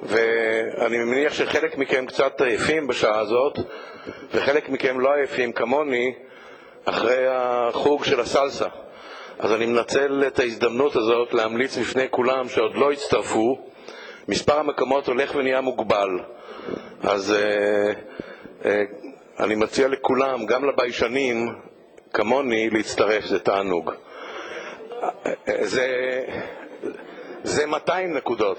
ואני מניח שחלק מכם קצת עייפים בשעה הזאת, וחלק מכם לא עייפים כמוני אחרי החוג של הסלסה. אז אני מנצל את ההזדמנות הזאת להמליץ בפני כולם שעוד לא הצטרפו. מספר המקומות הולך ונהיה מוגבל. אז אני מציע לכולם, גם לביישנים כמוני, להצטרף, זה תענוג. זה 200 נקודות,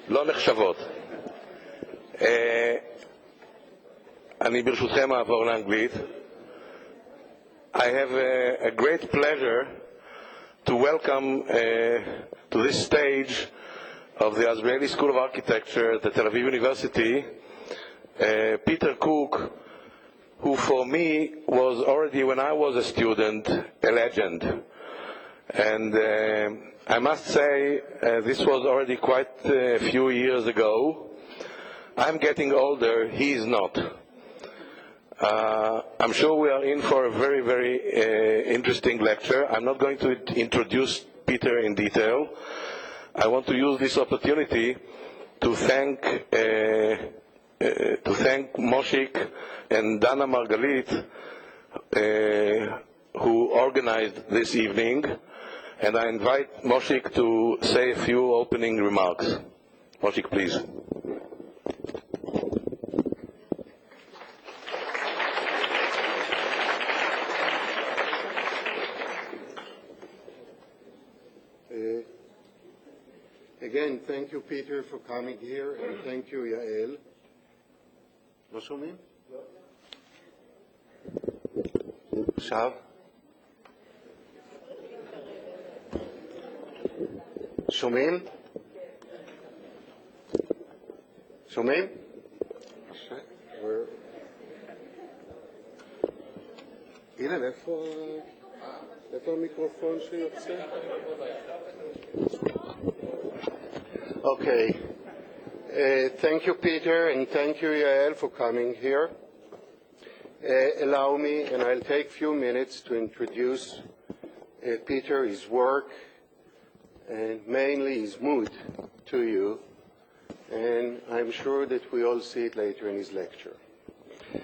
לא נחשבות. אני ברשותכם אעבור לאנגלית. I have a great pleasure to welcome to this stage of the Israeli School of Architecture at the Tel Aviv University Peter Cook, who for me was already when I was a student a legend. And I must say this was already quite a few years ago. I'm getting older, he is not. I'm sure we are in for a very, very interesting lecture. I'm not going to introduce Peter in detail. I want to use this opportunity to thank Moshik and Dana Margalit who organized this evening, and I invite Moshik to say a few opening remarks. Moshik, please. Again, thank you, Peter, for coming here, and thank you, Yael. לא שומעים? לא. עכשיו? שומעים? שומעים? הנה, איפה המיקרופון שיוצא? Okay. Thank you, Peter, and thank you, Yael, for coming here. Allow me, and I'll take a few minutes to introduce Peter, his work, and mainly his mood to you, and I'm sure that we all see it later in his lecture.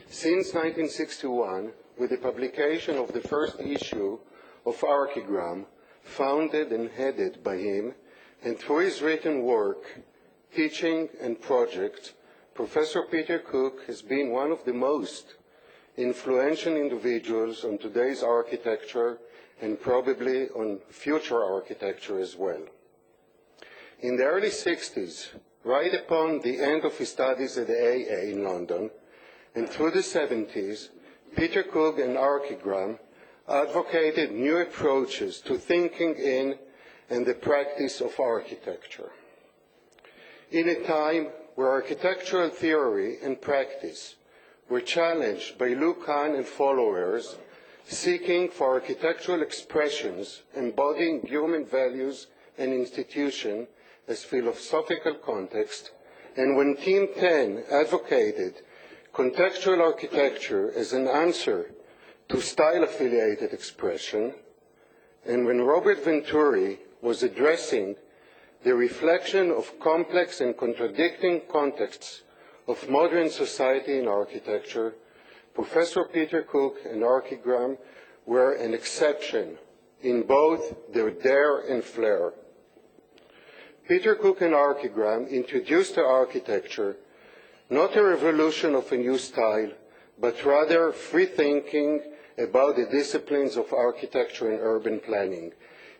Since 1961, with the publication of the first issue of Archigram, founded and headed by him, and through his written work, teaching and projects, Professor Peter Cook has been one of the most influential individuals on today's architecture and probably on future architecture as well. In the early 60s, right upon the end of his studies at the AA in London, and through the 70s, Peter Cook and Archigram advocated new approaches to thinking in and the practice of architecture. In a time where architectural theory and practice were challenged by Lou Kahn and followers seeking for architectural expressions embodying human values and institutions as philosophical context, and when Team 10 advocated contextual architecture as an answer to style-affiliated expression, and when Robert Venturi was addressing the reflection of complex and contradicting contexts of modern society and architecture, Professor Peter Cook and Archigram were an exception in both their dare and flair. Peter Cook and Archigram introduced to architecture not a revolution of a new style, but rather free thinking about the disciplines of architecture and urban planning,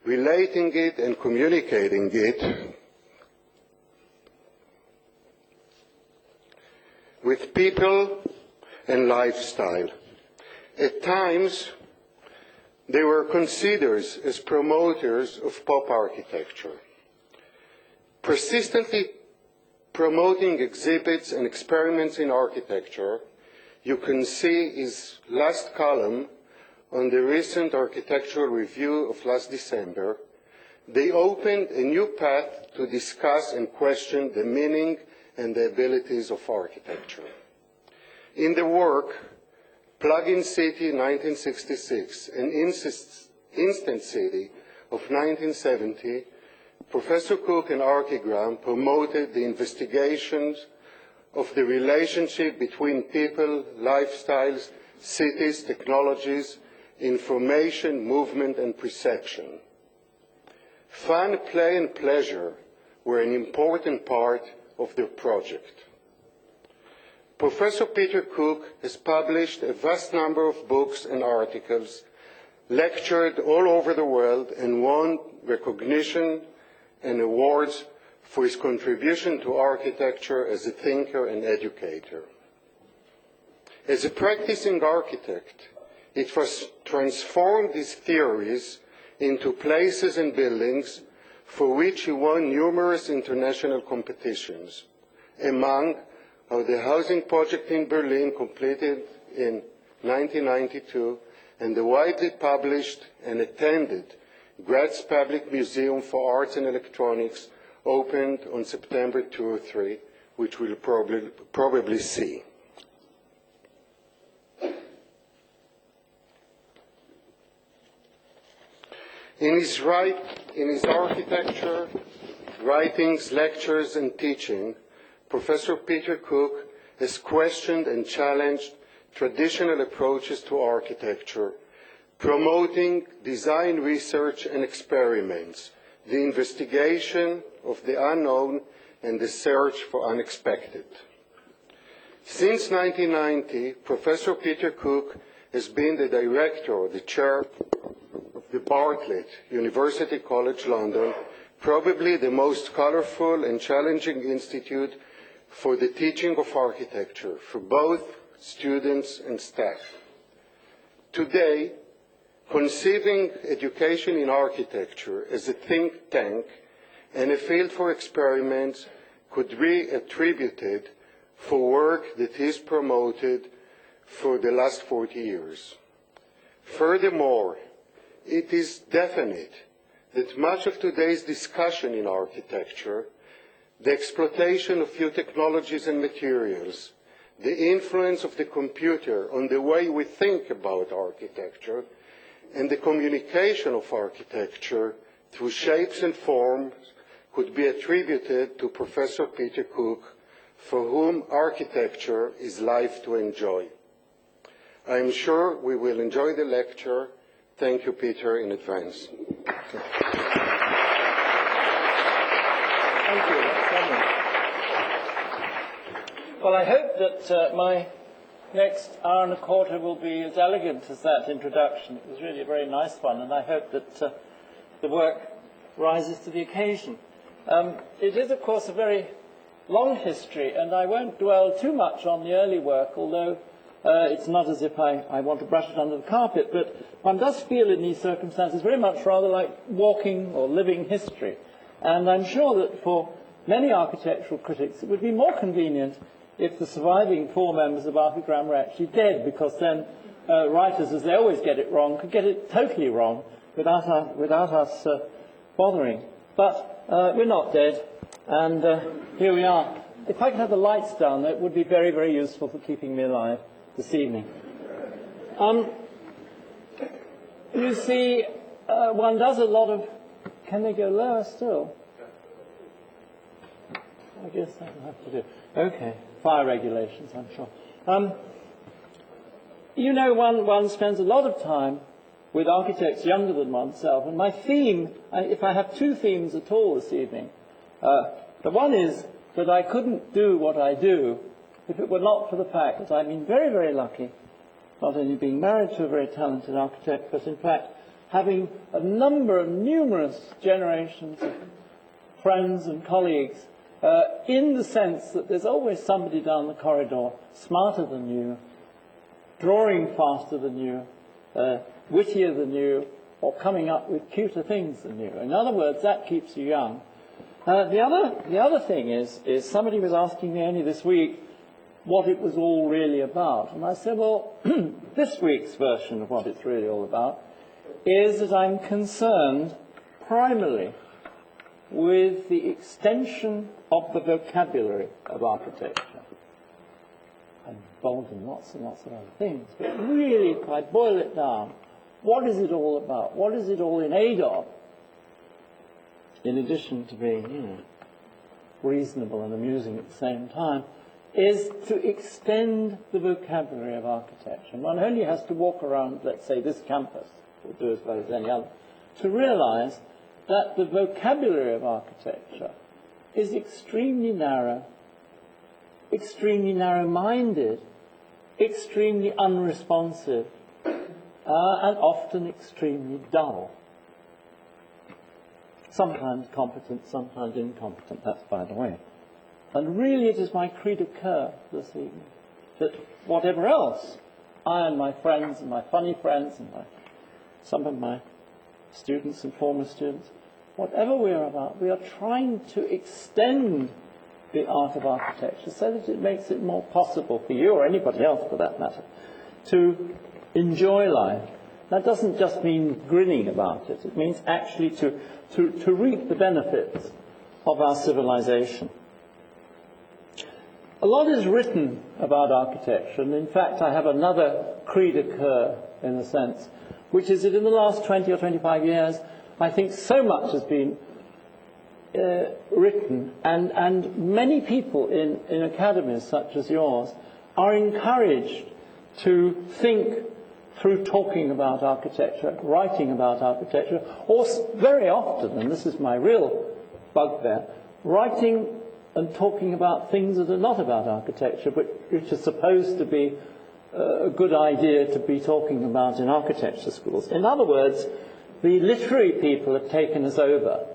relating it and communicating it with people and lifestyle. At times, they were considered as promoters of pop architecture, persistently promoting exhibits and experiments in architecture. You can see his last column on the recent architectural review of last December. They opened a new path to discuss and question the meaning and the abilities of architecture. In the work, Plug-in City 1966 and Instant City of 1970, Professor Cook and Archigram promoted the investigations of the relationship between people, lifestyles, cities, technologies, information, movement, and perception. Fun, play, and pleasure were an important part of their project. Professor Peter Cook has published a vast number of books and articles, lectured all over the world, and won recognition and awards for his contribution to architecture as a thinker and educator. As a practicing architect, it has transformed his theories into places and buildings for which he won numerous international competitions. Among are the housing project in Berlin, completed in 1992, and the widely published and attended Graz Public Museum for Arts and Electronics, opened on September 2 or 3, which we'll probably see. In his architecture, writings, lectures, and teaching, Professor Peter Cook has questioned and challenged traditional approaches to architecture, promoting design research and experiments, the investigation of the unknown, and the search for unexpected. Since 1990, Professor Peter Cook has been the director or the chair of the Bartlett University College London, probably the most colorful and challenging institute for the teaching of architecture for both students and staff. Today, conceiving education in architecture as a think tank and a field for experiments could be attributed for work that is promoted for the last 40 years. Furthermore, it is definite that much of today's discussion in architecture, the exploitation of new technologies and materials, the influence of the computer on the way we think about architecture, and the communication of architecture through shapes and forms could be attributed to Professor Peter Cook, for whom architecture is life to enjoy. I am sure we will enjoy the lecture. Thank you, Peter, in advance. Thank you. That's lovely. Well, I hope that my next hour and a quarter will be as elegant as that introduction. It was really a very nice one, and I hope that the work rises to the occasion. It is, of course, a very long history, and I won't dwell too much on the early work, although it's not as if I want to brush it under the carpet, but one does feel in these circumstances very much rather like walking or living history. And I'm sure that for many architectural critics it would be more convenient if the surviving 4 members of Archigram were actually dead, because then writers, as they always get it wrong, could get it totally wrong without us bothering. But we're not dead, and here we are. If I could have the lights down, that would be very, very useful for keeping me alive this evening. You see, one does a lot of... Can they go lower still? I guess that will have to do. Okay, fire regulations, I'm sure. You know, one spends a lot of time with architects younger than oneself, and my theme, if I have 2 themes at all this evening, the one is that I couldn't do what I do if it were not for the fact that I've been very, very lucky, not only being married to a very talented architect, but in fact having a numerous generations of friends and colleagues, in the sense that there's always somebody down the corridor smarter than you, drawing faster than you, wittier than you, or coming up with cuter things than you. In other words, that keeps you young. The other thing is somebody was asking me only this week what it was all really about. And I said, well, this week's version of what it's really all about is that I'm concerned primarily with the extension of the vocabulary of architecture. I'm involved in lots and lots of other things, but really, if I boil it down, what is it all about? What is it all in aid of? in addition to being, reasonable and amusing at the same time, is to extend the vocabulary of architecture. One only has to walk around, let's say, this campus, or do as well as any other, to realize that the vocabulary of architecture is extremely narrow, extremely narrow-minded, extremely unresponsive, and often extremely dull. Sometimes competent, sometimes incompetent, that's by the way. And really it is my cri de coeur this evening that whatever else I and my friends and my funny friends and some of my students and former students, whatever we are about, we are trying to extend the art of architecture so that it makes it more possible for you, or anybody else for that matter, to enjoy life. That doesn't just mean grinning about it. It means actually to reap the benefits of our civilization. A lot is written about architecture, and in fact I have another cri de coeur, in a sense, which is that in the last 20 or 25 years, I think so much has been written, and many people in academies such as yours are encouraged to think through talking about architecture, writing about architecture, or very often, and this is my real bugbear, writing and talking about things that are not about architecture, but which are supposed to be a good idea to be talking about in architecture schools. In other words, the literary people have taken us over.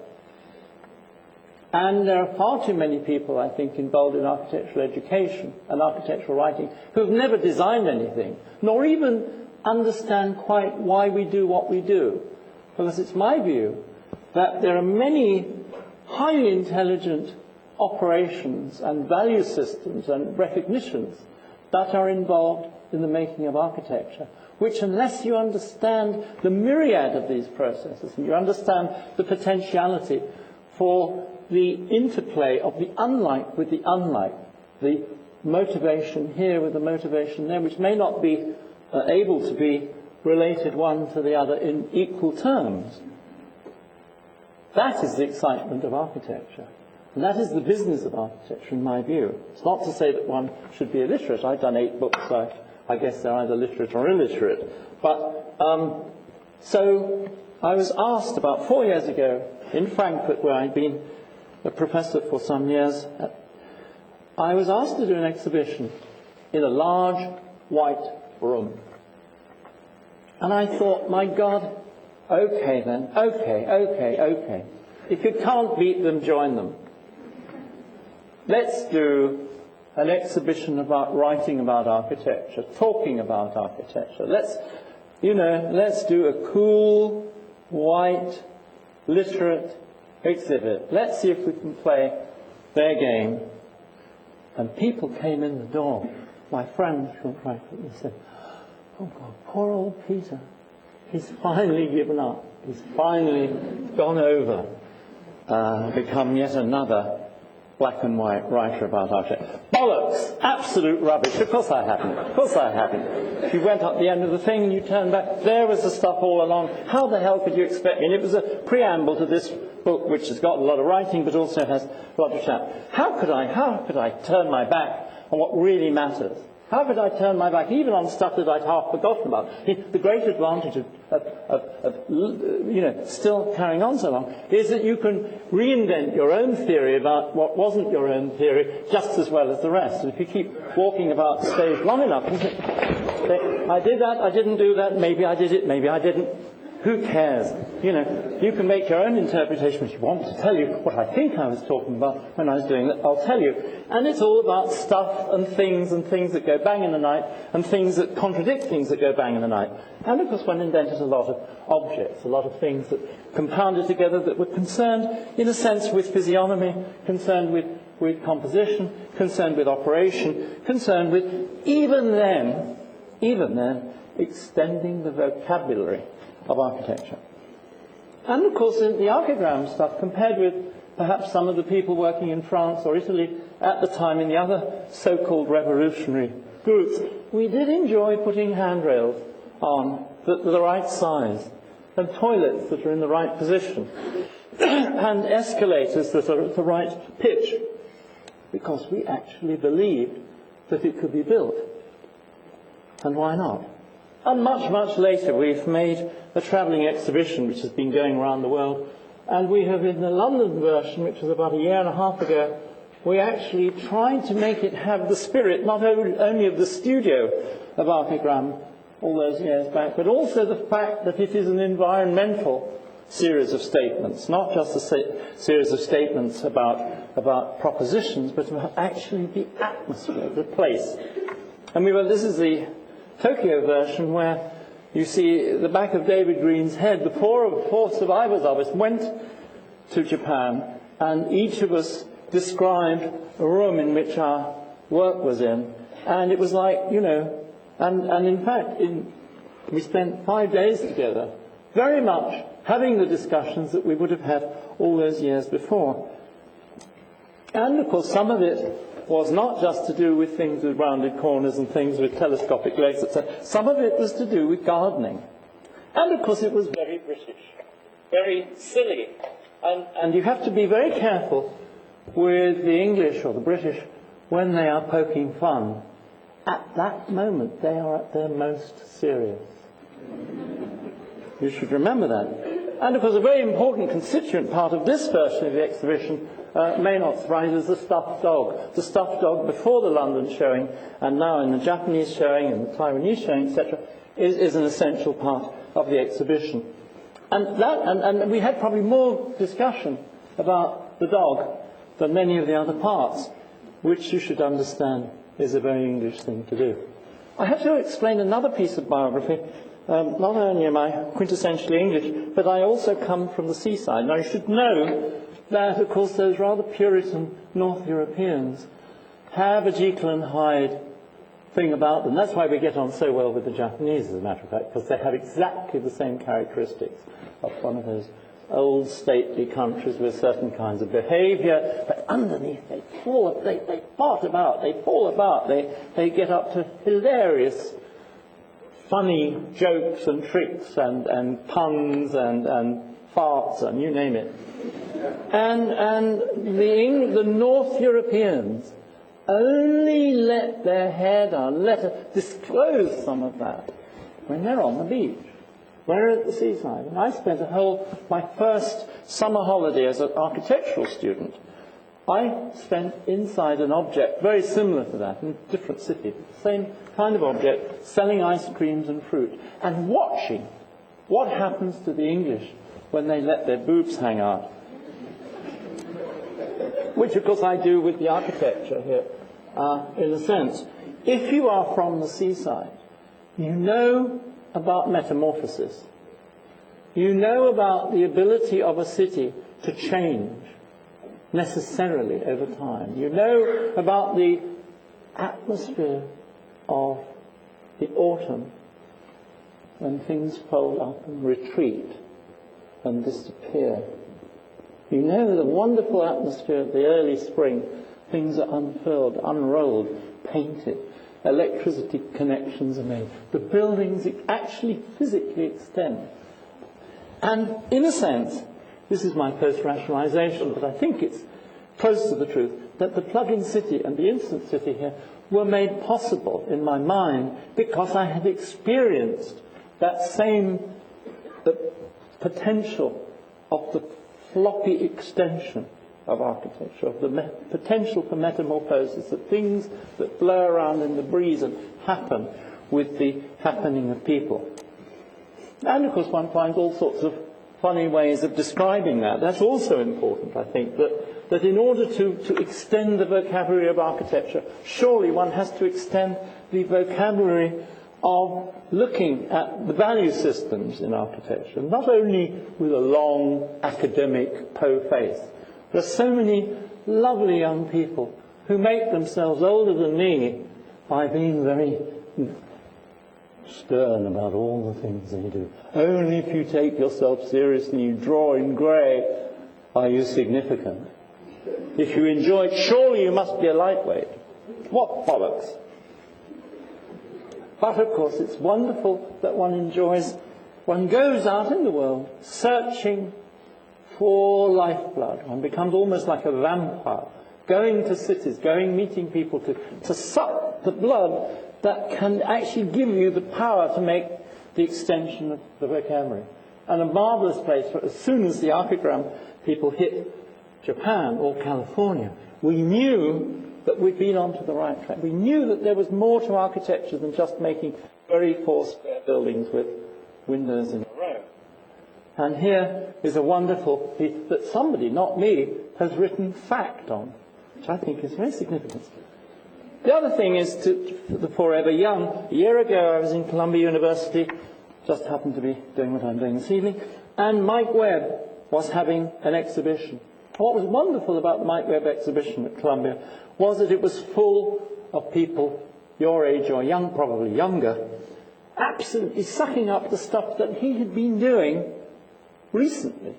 And there are far too many people, I think, involved in architectural education and architectural writing who have never designed anything, nor even understand quite why we do what we do. Because it's my view that there are many highly intelligent operations and value systems and recognitions that are involved in the making of architecture, which unless you understand the myriad of these processes, and you understand the potentiality for the interplay of the unlike with the unlike, the motivation here with the motivation there, which may not be able to be related one to the other in equal terms, that is the excitement of architecture. And that is the business of architecture, in my view. It's not to say that one should be illiterate. I've done 8 books, so I guess they're either literate or illiterate. But, so I was asked about 4 years ago in Frankfurt, where I'd been a professor for some years, I was asked to do an exhibition in a large white room. And I thought, my God, okay then, okay. If you can't beat them, join them. Let's do an exhibition about writing about architecture, talking about architecture. Let's do a cool, white, literate exhibit. Let's see if we can play their game. And people came in the door. My friends from Frankfurt, they said, oh God, poor old Peter. He's finally given up. He's finally gone over, become yet another black and white writer about architecture. Bollocks! Absolute rubbish. Of course I haven't. You went up the end of the thing and you turned back. There was the stuff all along. How the hell could you expect me? And it was a preamble to this book, which has got a lot of writing, but also has a lot of chat. How could I turn my back on what really matters? How could I turn my back even on stuff that I'd half forgotten about? The great advantage of still carrying on so long is that you can reinvent your own theory about what wasn't your own theory just as well as the rest. And if you keep walking about the stage long enough, you say, I did that, I didn't do that, maybe I did it, maybe I didn't. Who cares? You can make your own interpretation. If you want to tell you what I think I was talking about when I was doing that, I'll tell you. And it's all about stuff and things that go bang in the night and things that contradict things that go bang in the night. And of course one invented a lot of objects, a lot of things that compounded together that were concerned, in a sense, with physiognomy, concerned with composition, concerned with operation, concerned with, even then, extending the vocabulary of architecture. And of course the archigram stuff, compared with perhaps some of the people working in France or Italy at the time in the other so-called revolutionary groups, we did enjoy putting handrails on that were the right size and toilets that are in the right position. and escalators that are at the right pitch, because we actually believed that it could be built. And why not? And much, much later, we've made a travelling exhibition which has been going around the world, and we have, in the London version, which was about a year and a half ago, we actually tried to make it have the spirit not only of the studio of Archigram all those years back, but also the fact that it is an environmental series of statements, not just a series of statements about propositions, but about actually the atmosphere, the place. And this is the Tokyo version, where you see the back of David Green's head. The four survivors of us went to Japan, and each of us described a room in which our work was in. And it was like, and in fact, we spent 5 days together, very much having the discussions that we would have had all those years before. And, of course, some of it was not just to do with things with rounded corners and things with telescopic legs, etc. Some of it was to do with gardening. And, of course, it was very British, very silly. And you have to be very careful with the English or the British when they are poking fun. At that moment, they are at their most serious. You should remember that. And, of course, a very important constituent part of this version of the exhibition, may not surprise, is the stuffed dog. The stuffed dog before the London showing, and now in the Japanese showing and the Taiwanese showing, etc., is an essential part of the exhibition. And we had probably more discussion about the dog than many of the other parts, which you should understand is a very English thing to do. I have to explain another piece of biography. Not only am I quintessentially English, but I also come from the seaside. Now, you should know that, of course, those rather Puritan North Europeans have a Jekyll and Hyde thing about them. That's why we get on so well with the Japanese, as a matter of fact, because they have exactly the same characteristics of one of those old stately countries with certain kinds of behaviour, but underneath they part about, they fall about, they get up to hilarious, funny jokes and tricks and puns and farts and you name it. And the North Europeans only let their hair down, disclose some of that when they're on the beach. We're at the seaside. And I spent my first summer holiday as an architectural student. I spent inside an object very similar to that in a different city, same kind of object, selling ice creams and fruit, and watching what happens to the English when they let their boobs hang out. Which, of course, I do with the architecture here, in a sense. If you are from the seaside, you know about metamorphosis. You know about the ability of a city to change necessarily over time. You know about the atmosphere of the autumn when things fold up and retreat and disappear. You know the wonderful atmosphere of the early spring. Things are unfurled, unrolled, painted. Electricity connections are made. The buildings actually physically extend. And in a sense, this is my post-rationalization, but I think it's close to the truth, that the plug-in city and the instant city here were made possible in my mind because I had experienced that same potential of the floppy extension of architecture, of the potential for metamorphosis, the things that blow around in the breeze and happen with the happening of people. And, of course, one finds all sorts of funny ways of describing that. That's also important, I think, that in order to extend the vocabulary of architecture, surely one has to extend the vocabulary of looking at the value systems in architecture, not only with a long academic po face. There are so many lovely young people who make themselves older than me by being very stern about all the things they do. Only if you take yourself seriously, you draw in grey, are you significant. If you enjoy it, surely you must be a lightweight. What bollocks. But, of course, it's wonderful that one enjoys, one goes out in the world searching for lifeblood. One becomes almost like a vampire, going to cities, meeting people to suck the blood that can actually give you the power to make the extension of the vocabulary. And a marvelous place for as soon as the archigram people hit Japan or California, we knew that we'd been onto the right track. We knew that there was more to architecture than just making very poor square buildings with windows in a row. And here is a wonderful piece that somebody, not me, has written fact on, which I think is very significant. The other thing is to the forever young. A year ago I was in Columbia University, just happened to be doing what I'm doing this evening, and Mike Webb was having an exhibition. What was wonderful about the Mike Webb exhibition at Columbia was that it was full of people your age or young, probably younger, absolutely sucking up the stuff that he had been doing recently.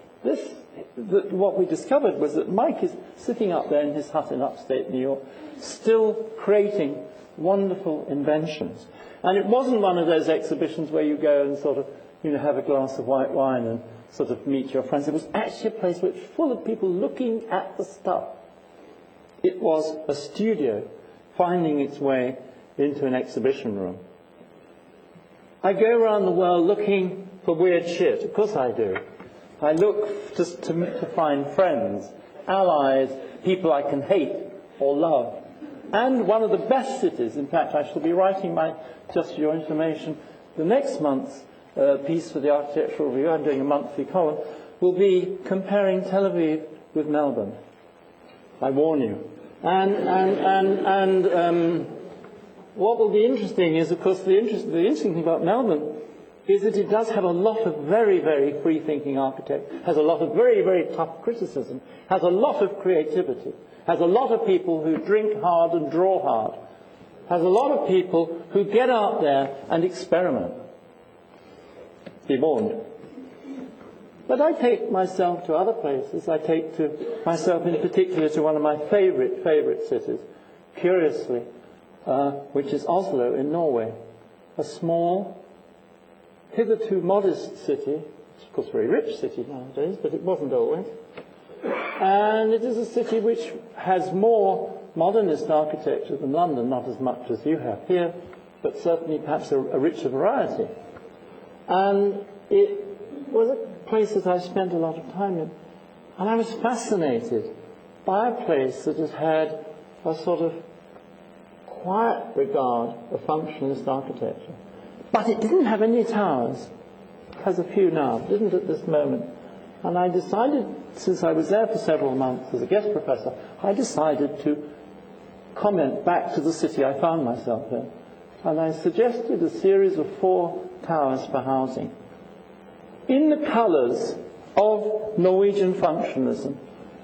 What we discovered was that Mike is sitting up there in his hut in upstate New York, still creating wonderful inventions. And it wasn't one of those exhibitions where you go and sort of, have a glass of white wine and sort of meet your friends. It was actually a place which was full of people looking at the stuff. It was a studio finding its way into an exhibition room. I go around the world looking for weird shit. Of course I do. I look just to find friends, allies, people I can hate or love. And one of the best cities, in fact, I shall be writing just for your information, the next month's piece for the Architectural Review, I'm doing a monthly column, will be comparing Tel Aviv with Melbourne. I warn you. And what will be interesting is, of course, the interesting thing about Melbourne is that it does have a lot of very, very free-thinking architects, has a lot of very, very tough criticism, has a lot of creativity, has a lot of people who drink hard and draw hard, has a lot of people who get out there and experiment. Be warned. But I take myself to other places. I take to myself in particular to one of my favourite cities, curiously, which is Oslo in Norway. A small, hitherto modest city, of course a very rich city nowadays, but it wasn't always. And it is a city which has more modernist architecture than London, not as much as you have here, but certainly perhaps a richer variety. And it was a place that I spent a lot of time in. And I was fascinated by a place that has had a sort of quiet regard of functionalist architecture. But it didn't have any towers. It has a few now, it didn't at this moment. And I decided, since I was there for several months as a guest professor, I decided to comment back to the city I found myself in. And I suggested a series of 4 towers for housing, in the colours of Norwegian functionalism,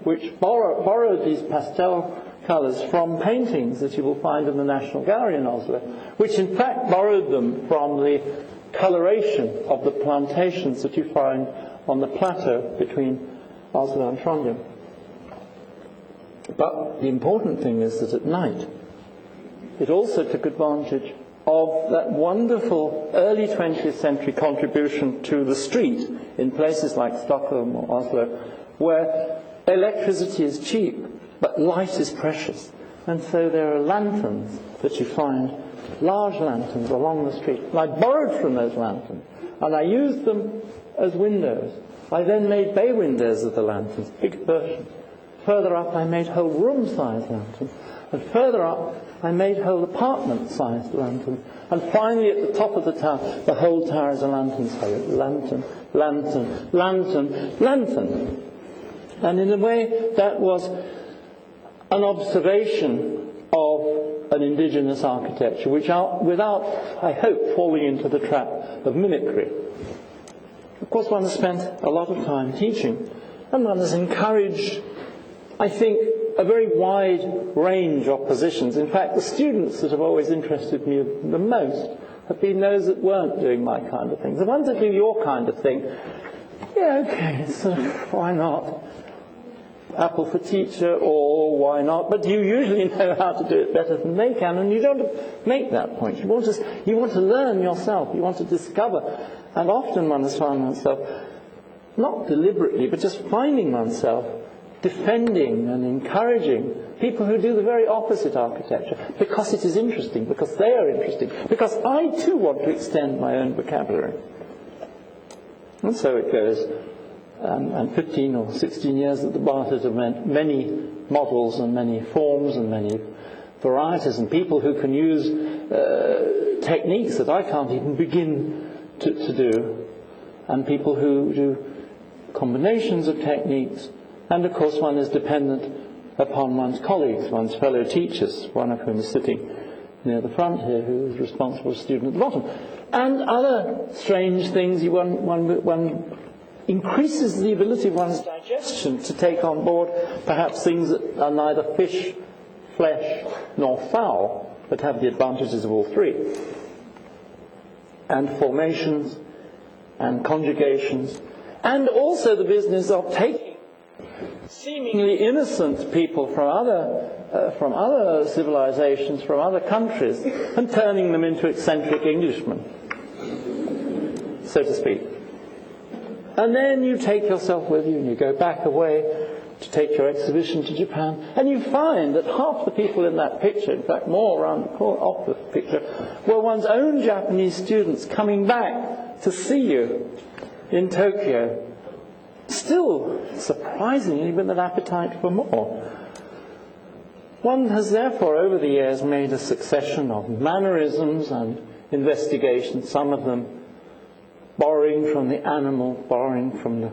which borrowed these pastel colours from paintings that you will find in the National Gallery in Oslo, which in fact borrowed them from the coloration of the plantations that you find on the plateau between Oslo and Trondheim. But the important thing is that at night it also took advantage of that wonderful early 20th century contribution to the street in places like Stockholm or Oslo, where electricity is cheap, but light is precious. And so there are lanterns that you find, large lanterns along the street. And I borrowed from those lanterns, and I used them as windows. I then made bay windows of the lanterns, big versions. Further up, I made whole room-sized lanterns. And further up, I made whole apartment-sized lanterns. And finally, at the top of the tower, the whole tower is a lantern. So lantern, lantern, lantern, lantern. And in a way, that was an observation of an indigenous architecture, which without, I hope, falling into the trap of mimicry. Of course, one has spent a lot of time teaching, and one has encouraged, I think, a very wide range of positions. In fact, the students that have always interested me the most have been those that weren't doing my kind of thing. The ones that do your kind of thing, yeah, okay, so why not? Apple for teacher, or why not? But you usually know how to do it better than they can, and you don't make that point. You want to learn yourself. You want to discover. And often one has found oneself not deliberately, but just finding oneself defending and encouraging people who do the very opposite architecture, because it is interesting, because they are interesting, because I too want to extend my own vocabulary. And so it goes. And 15 or 16 years at the Bartlett have meant many models and many forms and many varieties, and people who can use techniques that I can't even begin to do, and people who do combinations of techniques. And of course one is dependent upon one's colleagues, one's fellow teachers, one of whom is sitting near the front here, who is responsible for student at the bottom. And other strange things. One increases the ability of one's digestion to take on board perhaps things that are neither fish, flesh, nor fowl, but have the advantages of all three. And formations and conjugations, and also the business of taking seemingly innocent people from other civilizations, from other countries, and turning them into eccentric Englishmen, so to speak. And then you take yourself with you and you go back away to take your exhibition to Japan, and you find that half the people in that picture, in fact more around the corner off the picture, were one's own Japanese students coming back to see you in Tokyo, still surprisingly with an appetite for more. One has therefore over the years made a succession of mannerisms and investigations, some of them borrowing from the animal, borrowing from the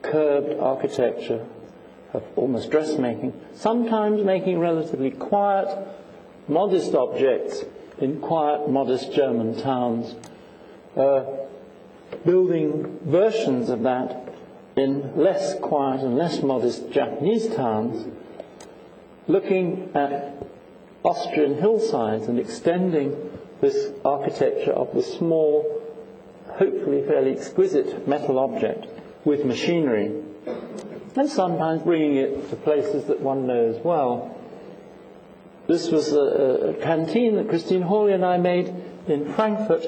curved architecture of almost dressmaking, sometimes making relatively quiet, modest objects in quiet, modest German towns, building versions of that in less quiet and less modest Japanese towns, looking at Austrian hillsides and extending this architecture of the small, hopefully fairly exquisite metal object with machinery, and sometimes bringing it to places that one knows well. This was a canteen that Christine Hawley and I made in Frankfurt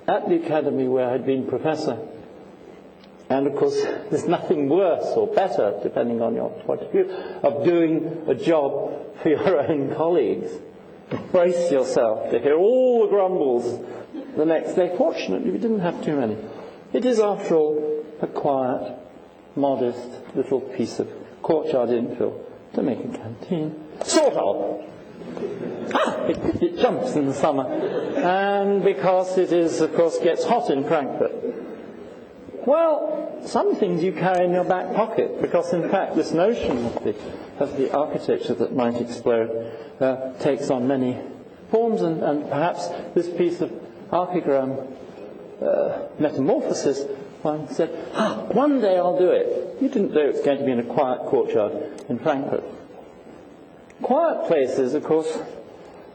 at the academy where I'd been professor. And of course, there's nothing worse or better, depending on your point of view, of doing a job for your own colleagues. Brace yourself to hear all the grumbles the next day. Fortunately, we didn't have too many. It is, after all, a quiet, modest little piece of courtyard infill to make a canteen. Sort of. It jumps in the summer. And because it is, of course, gets hot in Frankfurt. Well, some things you carry in your back pocket, because in fact this notion of the architecture that might explode takes on many forms, and perhaps this piece of archigram metamorphosis, one said, one day I'll do it. You didn't know it was going to be in a quiet courtyard in Frankfurt. Quiet places, of course,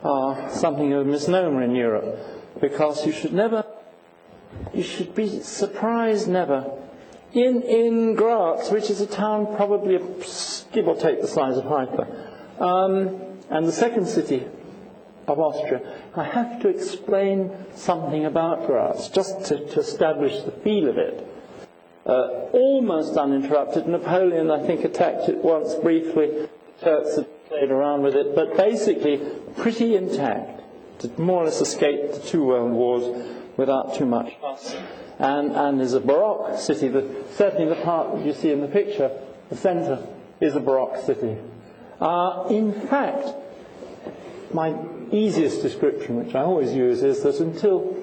are something of a misnomer in Europe, because you should be surprised never. In Graz, which is a town probably give or take the size of Haifa, and the second city of Austria, I have to explain something about Graz, just to establish the feel of it. Almost uninterrupted. Napoleon, I think, attacked it once briefly. Turks had played around with it, but basically pretty intact. It more or less escaped the 2 world wars without too much fuss. And is a Baroque city. Certainly the part that you see in the picture, the centre, is a Baroque city. In fact, my easiest description, which I always use, is that until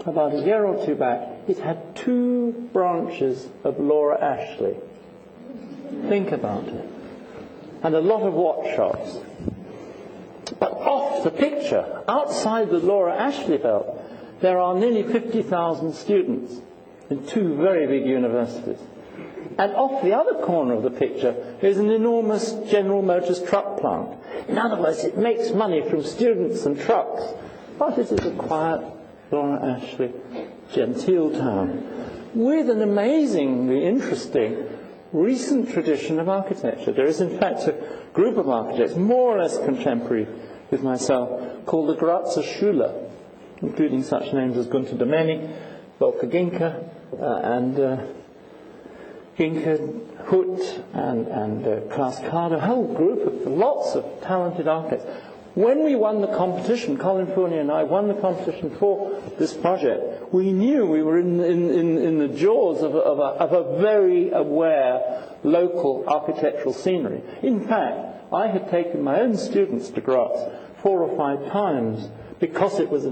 about a year or two back, it had 2 branches of Laura Ashley. Think about it. And a lot of watch shops. But off the picture, outside the Laura Ashley belt, there are nearly 50,000 students in 2 very big universities. And off the other corner of the picture is an enormous General Motors truck plant. In other words, it makes money from students and trucks. But it is a quiet, Laura Ashley, genteel town with an amazingly interesting recent tradition of architecture. There is, in fact, a group of architects, more or less contemporary with myself, called the Grazer Schule, including such names as Gunther Domenik, Volker Ginke, and Inke Hut and Klaus Kade, a whole group of lots of talented architects. When we won the competition, Colin Fournier and I won the competition for this project, we knew we were in the jaws of a very aware local architectural scenery. In fact, I had taken my own students to Graz 4 or 5 times because it was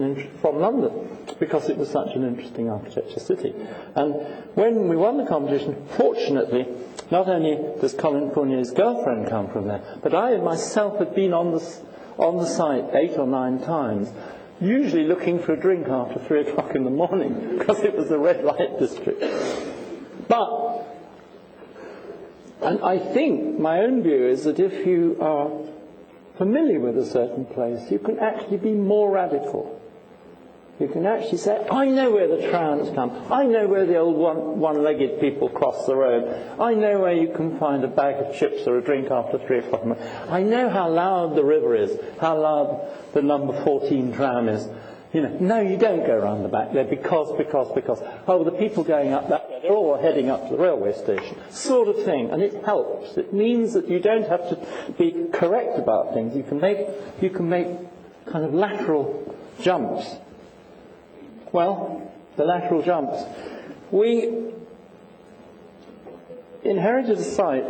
from London, because it was such an interesting architecture city. And when we won the competition, fortunately, not only does Colin Fournier's girlfriend come from there, but I myself had been on the site 8 or 9 times, usually looking for a drink after 3 o'clock in the morning, because it was a red light district. But, and I think my own view is that if you are familiar with a certain place, you can actually be more radical. You can actually say, I know where the trams come. I know where the old one-legged people cross the road. I know where you can find a bag of chips or a drink after 3 o'clock in the morning. I know how loud the river is, how loud the number 14 tram is. You know, no, you don't go around the back there because. Oh, the people going up that way, they're all heading up to the railway station, sort of thing. And it helps. It means that you don't have to be correct about things. You can make kind of lateral jumps. Well, the lateral jumps. We inherited a site,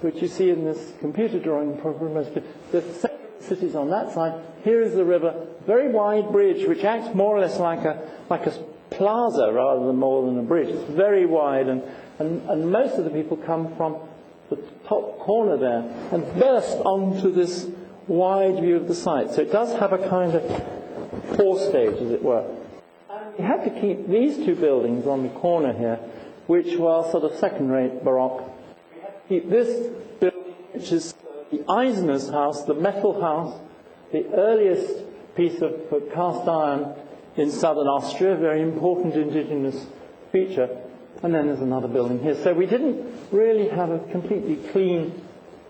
which you see in this computer drawing program. The city's on that side. Here is the river, very wide bridge, which acts more or less like a plaza rather than more than a bridge. It's very wide, and most of the people come from the top corner there and burst onto this wide view of the site. So it does have a kind of four-stage, as it were. And we had to keep these 2 buildings on the corner here, which were sort of second-rate Baroque. We had to keep this building, which is the Eisner's house, the metal house, the earliest piece of cast iron in southern Austria, very important indigenous feature. And then there's another building here. So we didn't really have a completely clean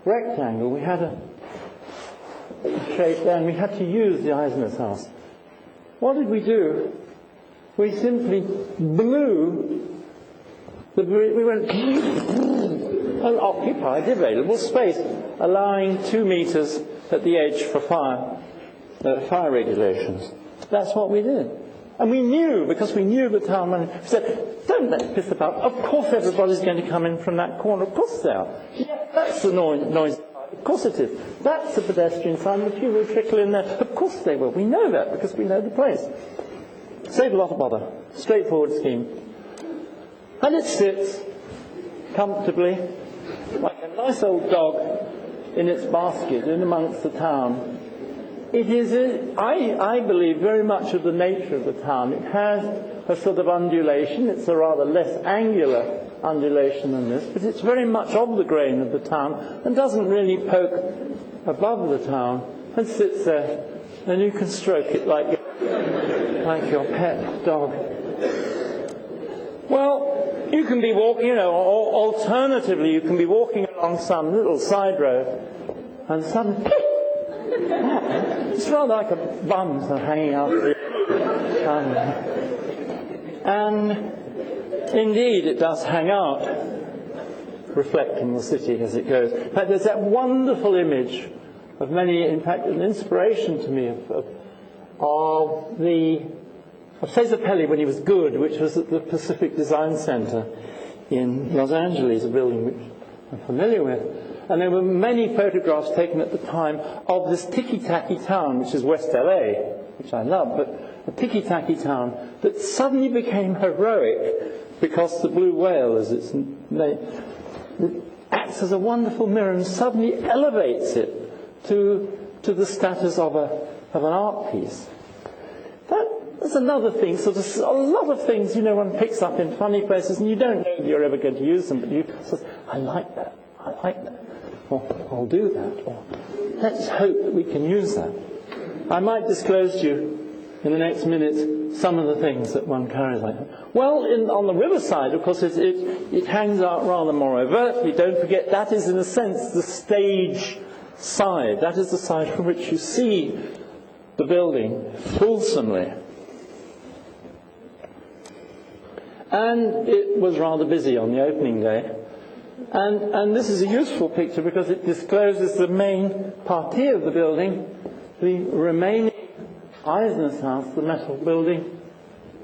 rectangle. We had a shape there, and we had to use the Eisner's house. What did we do? We simply blew the bridge. We went and occupied the available space, allowing 2 meters at the edge for fire regulations. That's what we did. And we knew, because we knew the town manager, we said, don't let's piss about. Of course everybody's going to come in from that corner. Of course they are. Yeah, that's the noise. Of course it is. That's the pedestrian sign. The few will trickle in there. Of course they will. We know that because we know the place. Saved a lot of bother. Straightforward scheme. And it sits comfortably like a nice old dog in its basket in amongst the town. It is, I believe, very much of the nature of the town. It has a sort of undulation. It's a rather less angular undulation than this, but it's very much of the grain of the town and doesn't really poke above the town and sits there, and you can stroke it like your pet dog. Well, you can be walking, or alternatively you can be walking along some little side road and suddenly it's rather like a bum hanging out the and indeed it does hang out, reflecting the city as it goes. In fact, there's that wonderful image of many, in fact, an inspiration to me of Cesar Pelli when he was good, which was at the Pacific Design Center in Los Angeles, a building which I'm familiar with. And there were many photographs taken at the time of this ticky-tacky town, which is West LA, which I love, but a ticky-tacky town that suddenly became heroic because the blue whale, as it's named, acts as a wonderful mirror and suddenly elevates it to the status of an art piece. That's another thing. So there's a lot of things, one picks up in funny places, and you don't know if you're ever going to use them, but you say, I like that, or I'll do that, or let's hope that we can use that. I might disclose to you in the next minute some of the things that one carries like that. Well, on the riverside, of course, it hangs out rather more overtly. Don't forget, that is in a sense the stage side. That is the side from which you see the building fulsomely. And it was rather busy on the opening day. And this is a useful picture because it discloses the main partie of the building, the remaining Eisner's house, the metal building,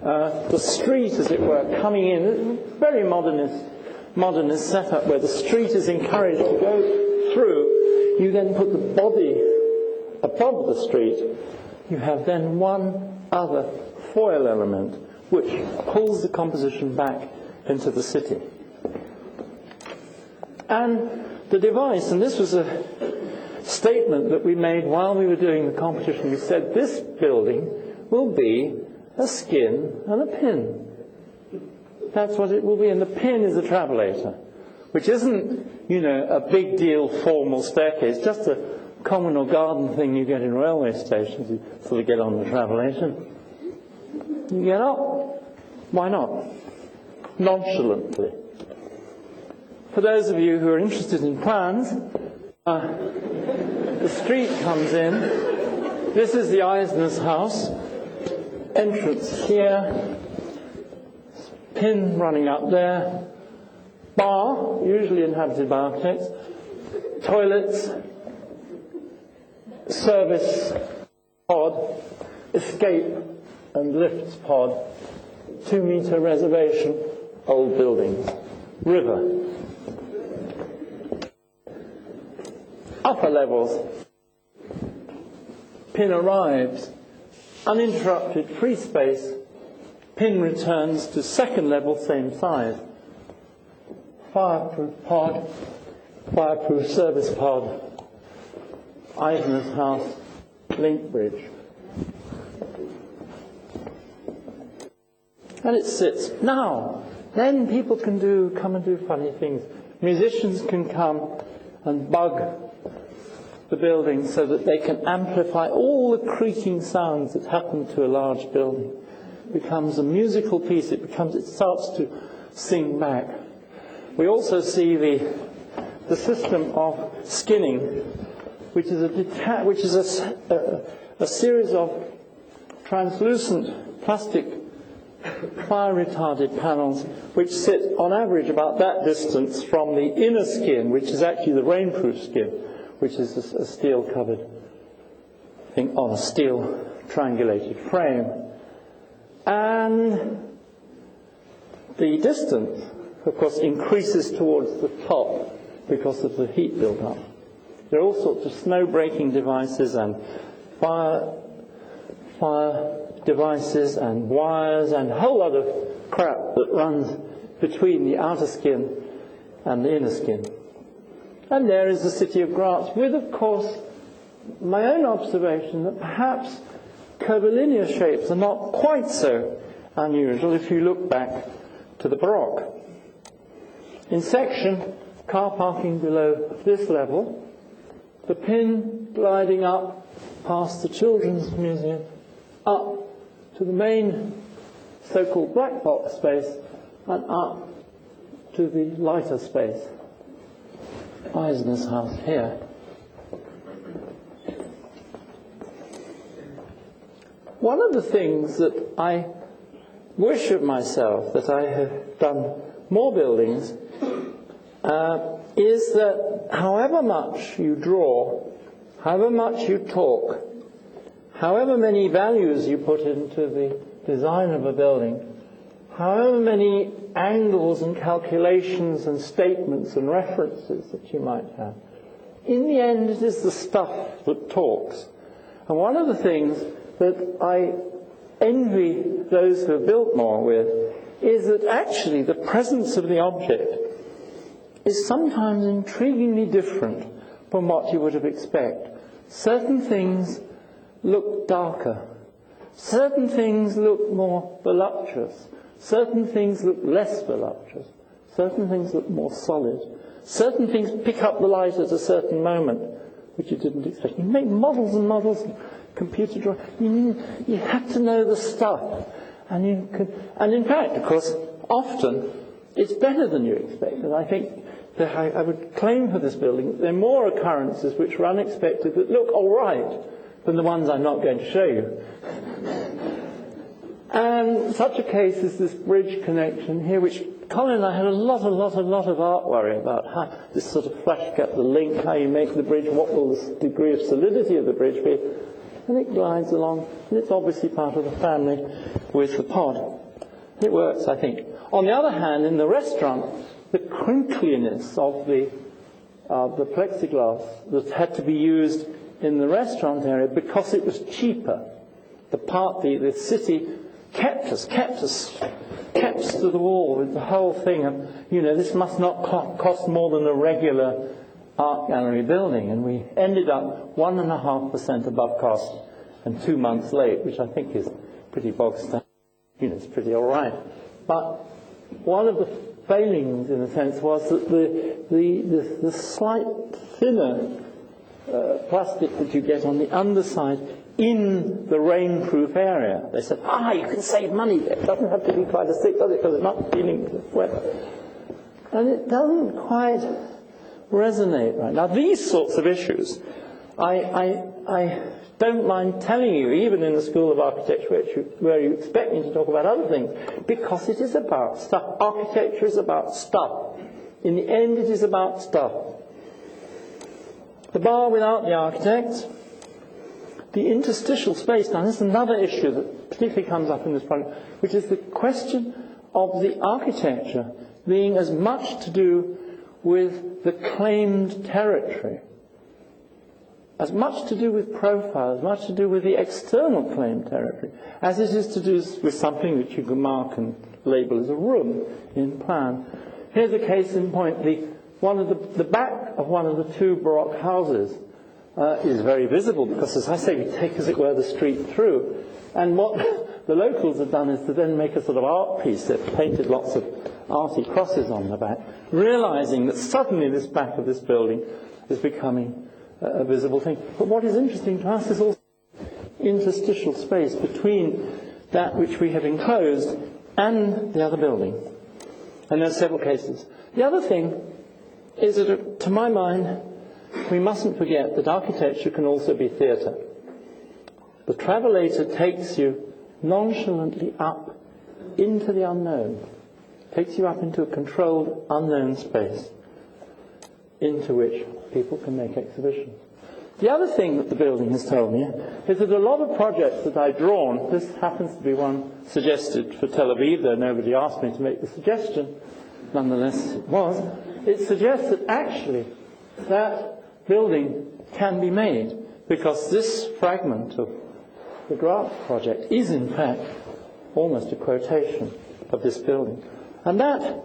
the street, as it were, coming in. Very modernist setup where the street is encouraged to go through. You then put the body above the street. You have then one other foil element which pulls the composition back into the city. And the device, and this was a statement that we made while we were doing the competition, we said this building will be a skin and a pin. That's what it will be, and the pin is a travelator, which isn't, a big deal formal staircase, just a common or garden thing you get in railway stations. You sort of get on the travelator. You get up. Why not? Nonchalantly. For those of you who are interested in plans, the street comes in. This is the Eisner's house. Entrance here. Pin running up there. Bar, usually inhabited by architects. Toilets. Service pod. Escape and lifts pod. 2-meter reservation. Old buildings. River. Upper levels. Pin arrives. Uninterrupted free space. Pin returns to second level, same size. Fireproof pod. Fireproof service pod. Eisner's house. Link bridge. And it sits. Now, then people can come and do funny things. Musicians can come and bug the building so that they can amplify all the creaking sounds that happen to a large building. It becomes a musical piece. It starts to sing back. We also see the system of skinning, which is a series of translucent plastic fire-retarded panels which sit on average about that distance from the inner skin, which is actually the rainproof skin, which is a steel-covered thing on a steel triangulated frame. And the distance, of course, increases towards the top because of the heat build-up. There are all sorts of snow-breaking devices and fire devices and wires and a whole lot of crap that runs between the outer skin and the inner skin. And there is the city of Graz, with, of course, my own observation that perhaps curvilinear shapes are not quite so unusual if you look back to the Baroque. In section, car parking below this level, the pin gliding up past the Children's Museum, up to the main so-called black box space, and up to the lighter space. Eisner's house here. One of the things that I wish of myself, that I have done more buildings, is that however much you draw, however much you talk, however many values you put into the design of a building, however many angles and calculations and statements and references that you might have, in the end it is the stuff that talks. And one of the things that I envy those who have built more with is that actually the presence of the object is sometimes intriguingly different from what you would have expected. Certain things look darker. Certain things look more voluptuous. Certain things look less voluptuous. Certain things look more solid. Certain things pick up the light at a certain moment, which you didn't expect. You make models and models, computer drawing. You have to know the stuff. And in fact, of course, often it's better than you expect. And I think that I would claim for this building that there are more occurrences which were unexpected that look all right than the ones I'm not going to show you. And such a case is this bridge connection here, which Colin and I had a lot of art worry about how this sort of flash cut, the link, how you make the bridge, what will the degree of solidity of the bridge be. And it glides along, and it's obviously part of the family with the pod. It works, I think. On the other hand, in the restaurant, the crinkliness of the plexiglass that had to be used in the restaurant area because it was cheaper. The city kept us to the wall with the whole thing of, this must not cost more than a regular art gallery building. And we ended up 1.5% above cost and 2 months late, which I think is pretty bog standard. It's pretty all right. But one of the failings, in a sense, was that the slight thinner plastic that you get on the underside in the rainproof area. They said, you can save money there. It doesn't have to be quite as thick, does it? Because it's not feeling wet. And it doesn't quite resonate right. Now, these sorts of issues, I don't mind telling you, even in the School of Architecture, where you expect me to talk about other things, because it is about stuff. Architecture is about stuff. In the end, it is about stuff. The bar without the architect, the interstitial space. Now, this is another issue that particularly comes up in this project, which is the question of the architecture being as much to do with the claimed territory, as much to do with profile, as much to do with the external claimed territory, as it is to do with something that you can mark and label as a room in plan. Here's a case in point. The back of one of the two Baroque houses is very visible because, as I say, we take, as it were, the street through. And what the locals have done is to then make a sort of art piece. They've painted lots of arty crosses on the back, realizing that suddenly this back of this building is becoming a visible thing. But what is interesting to us is also interstitial space between that which we have enclosed and the other building. And there are several cases. The other thing is that, to my mind, we mustn't forget that architecture can also be theatre. The travelator takes you nonchalantly up into the unknown, takes you up into a controlled unknown space into which people can make exhibitions. The other thing that the building has told me is that a lot of projects that I've drawn, this happens to be one suggested for Tel Aviv, though nobody asked me to make the suggestion, nonetheless it was, it suggests that actually that building can be made because this fragment of the Grant project is in fact almost a quotation of this building. And that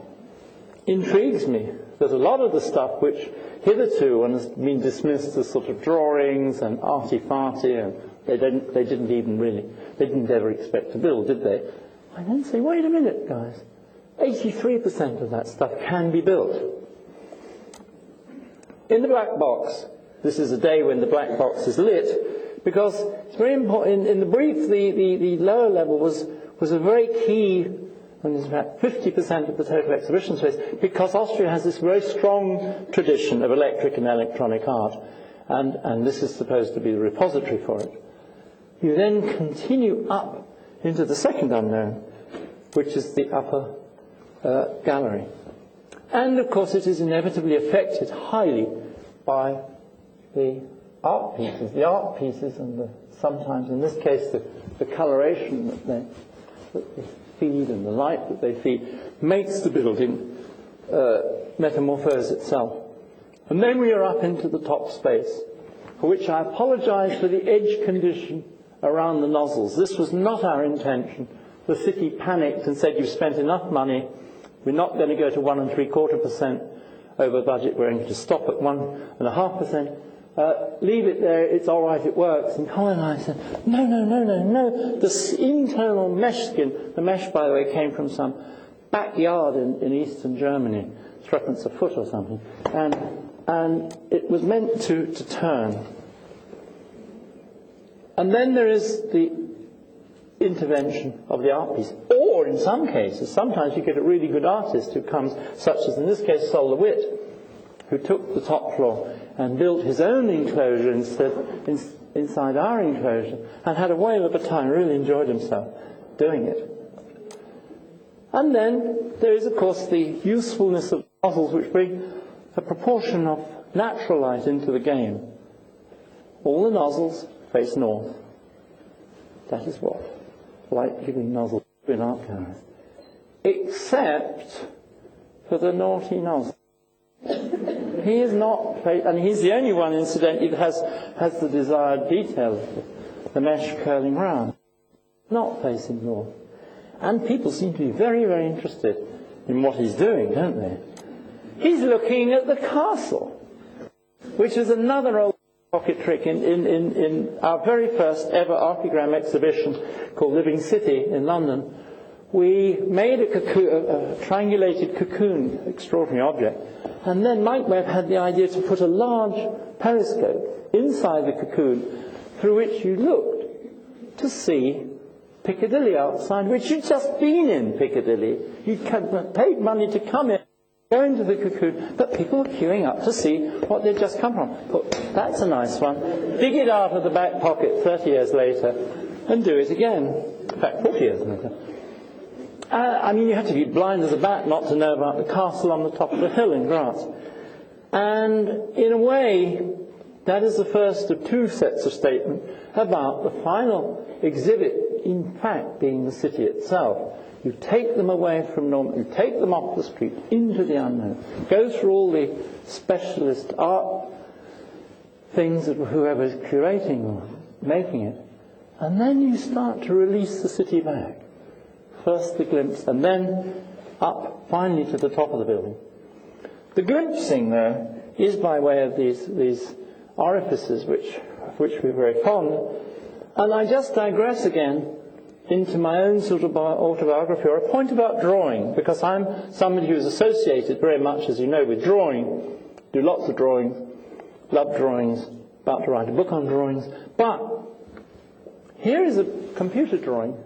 intrigues me, that a lot of the stuff which hitherto one has been dismissed as sort of drawings and arty-farty, and they didn't ever expect to build, did they? I then say, wait a minute, guys, 83% of that stuff can be built. In the black box, this is a day when the black box is lit, because it's very important. In the brief, the lower level was a very key, and it's about 50% of the total exhibition space, because Austria has this very strong tradition of electric and electronic art, and this is supposed to be the repository for it. You then continue up into the second unknown, which is the upper gallery. And, of course, it is inevitably affected highly by the art pieces and sometimes, in this case, the coloration that they feed and the light that they feed makes the building metamorphose itself. And then we are up into the top space, for which I apologize for the edge condition around the nozzles. This was not our intention. The city panicked and said, you've spent enough money, we're not going to go to 1 3/4% over budget, we're going to stop at 1.5%. Leave it there, it's all right, it works. And Colin and I said, no. The internal mesh skin, the mesh, by the way, came from some backyard in eastern Germany, threepence a foot or something. And it was meant to turn. And then there is the intervention of the art piece. Or in some cases, sometimes you get a really good artist who comes, such as in this case Sol LeWitt, who took the top floor and built his own enclosure inside our enclosure, and had a whale of a time, really enjoyed himself. doing it. And then there is, of course, the usefulness of nozzles which bring a proportion of natural light into the game. All the nozzles face north. That is what light-giving nozzles do in art galleries. Except for the naughty nozzle. He is not, and he's the only one, incidentally, that has the desired detail of the mesh curling round. Not facing north. And people seem to be very, very interested in what he's doing, don't they? He's looking at the castle, which is another old pocket trick in our very first ever archigram exhibition called Living City in London. We made a triangulated cocoon, extraordinary object, and then Mike Webb had the idea to put a large periscope inside the cocoon through which you looked to see Piccadilly outside, which you'd just been in Piccadilly. You'd paid money to come in, go into the cocoon, but people were queuing up to see what they'd just come from. But that's a nice one. Dig it out of the back pocket 30 years later and do it again. In fact, 40 years later. I mean, you have to be blind as a bat not to know about the castle on the top of the hill in Graz. And in a way, that is the first of two sets of statements about the final exhibit, in fact, being the city itself. You take them away from normal, you take them off the street into the unknown, go through all the specialist art things of whoever's curating or making it, and then you start to release the city back. First the glimpse, and then up finally to the top of the building. The glimpsing, though, is by way of these orifices of which we're very fond. And I just digress again into my own sort of autobiography, or a point about drawing, because I'm somebody who's associated very much, as you know, with drawing, do lots of drawings, love drawings, about to write a book on drawings. But here is a computer drawing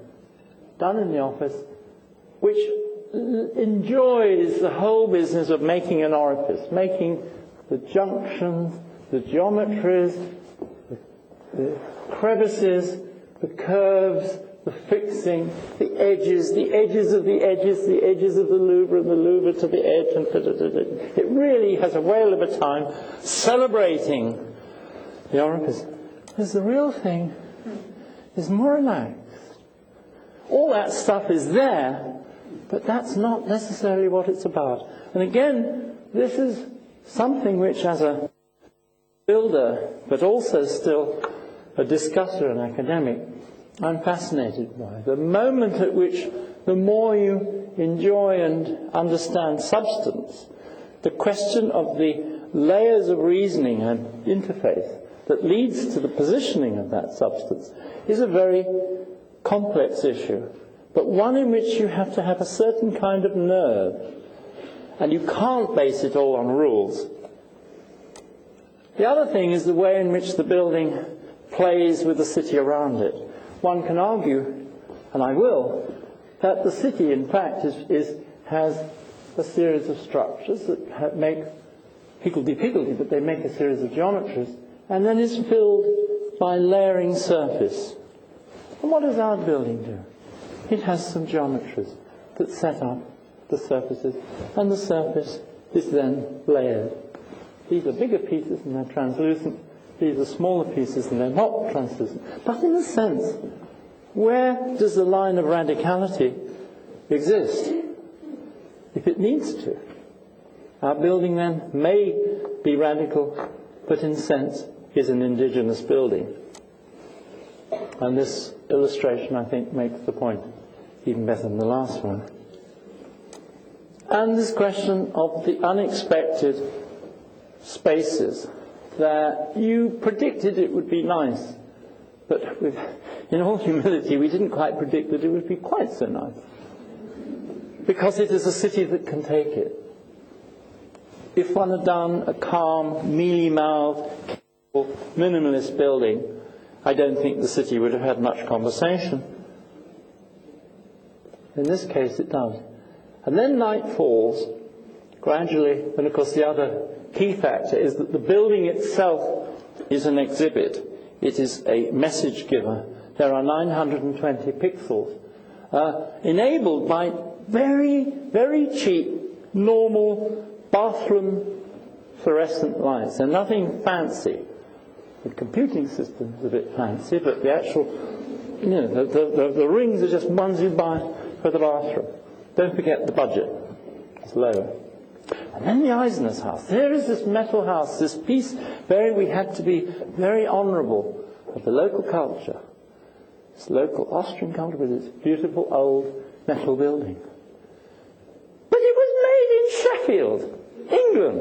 done in the office, which enjoys the whole business of making an orifice, making the junctions, the geometries, the crevices, the curves, the fixing, the edges of the edges, the edges of the louver and the louver to the edge, and it really has a whale of a time celebrating the orifice. Because the real thing is more relaxed. All that stuff is there, but that's not necessarily what it's about. And again, this is something which, as a builder, but also still a discusser and academic, I'm fascinated by. The moment at which the more you enjoy and understand substance, the question of the layers of reasoning and interface that leads to the positioning of that substance is a very complex issue, but one in which you have to have a certain kind of nerve, and you can't base it all on rules. The other thing is the way in which the building plays with the city around it. One can argue, and I will, that the city in fact has a series of structures that make higgledy-piggledy, but they make a series of geometries, and then is filled by layering surface. And what does our building do? It has some geometries that set up the surfaces, and the surface is then layered. These are bigger pieces and they're translucent. These are smaller pieces and they're not translucent. But in a sense, where does the line of radicality exist? If it needs to. Our building then may be radical, but in a sense is an indigenous building. And this illustration, I think, makes the point even better than the last one. And this question of the unexpected spaces that you predicted it would be nice, but in all humility, we didn't quite predict that it would be quite so nice. Because it is a city that can take it. If one had done a calm, mealy-mouthed, minimalist building, I don't think the city would have had much conversation. In this case, it does. And then night falls, gradually, and of course the other key factor is that the building itself is an exhibit. It is a message giver. There are 920 pixels. enabled by very, very cheap, normal bathroom fluorescent lights. And nothing fancy. The computing system is a bit fancy, but the actual, the rings are just ones you buy for the bathroom. Don't forget the budget. It's lower. And then the Eisener's house. There is this metal house, this piece we had to be very honourable of the local culture. This local Austrian culture with its beautiful old metal building. But it was made in Sheffield, England.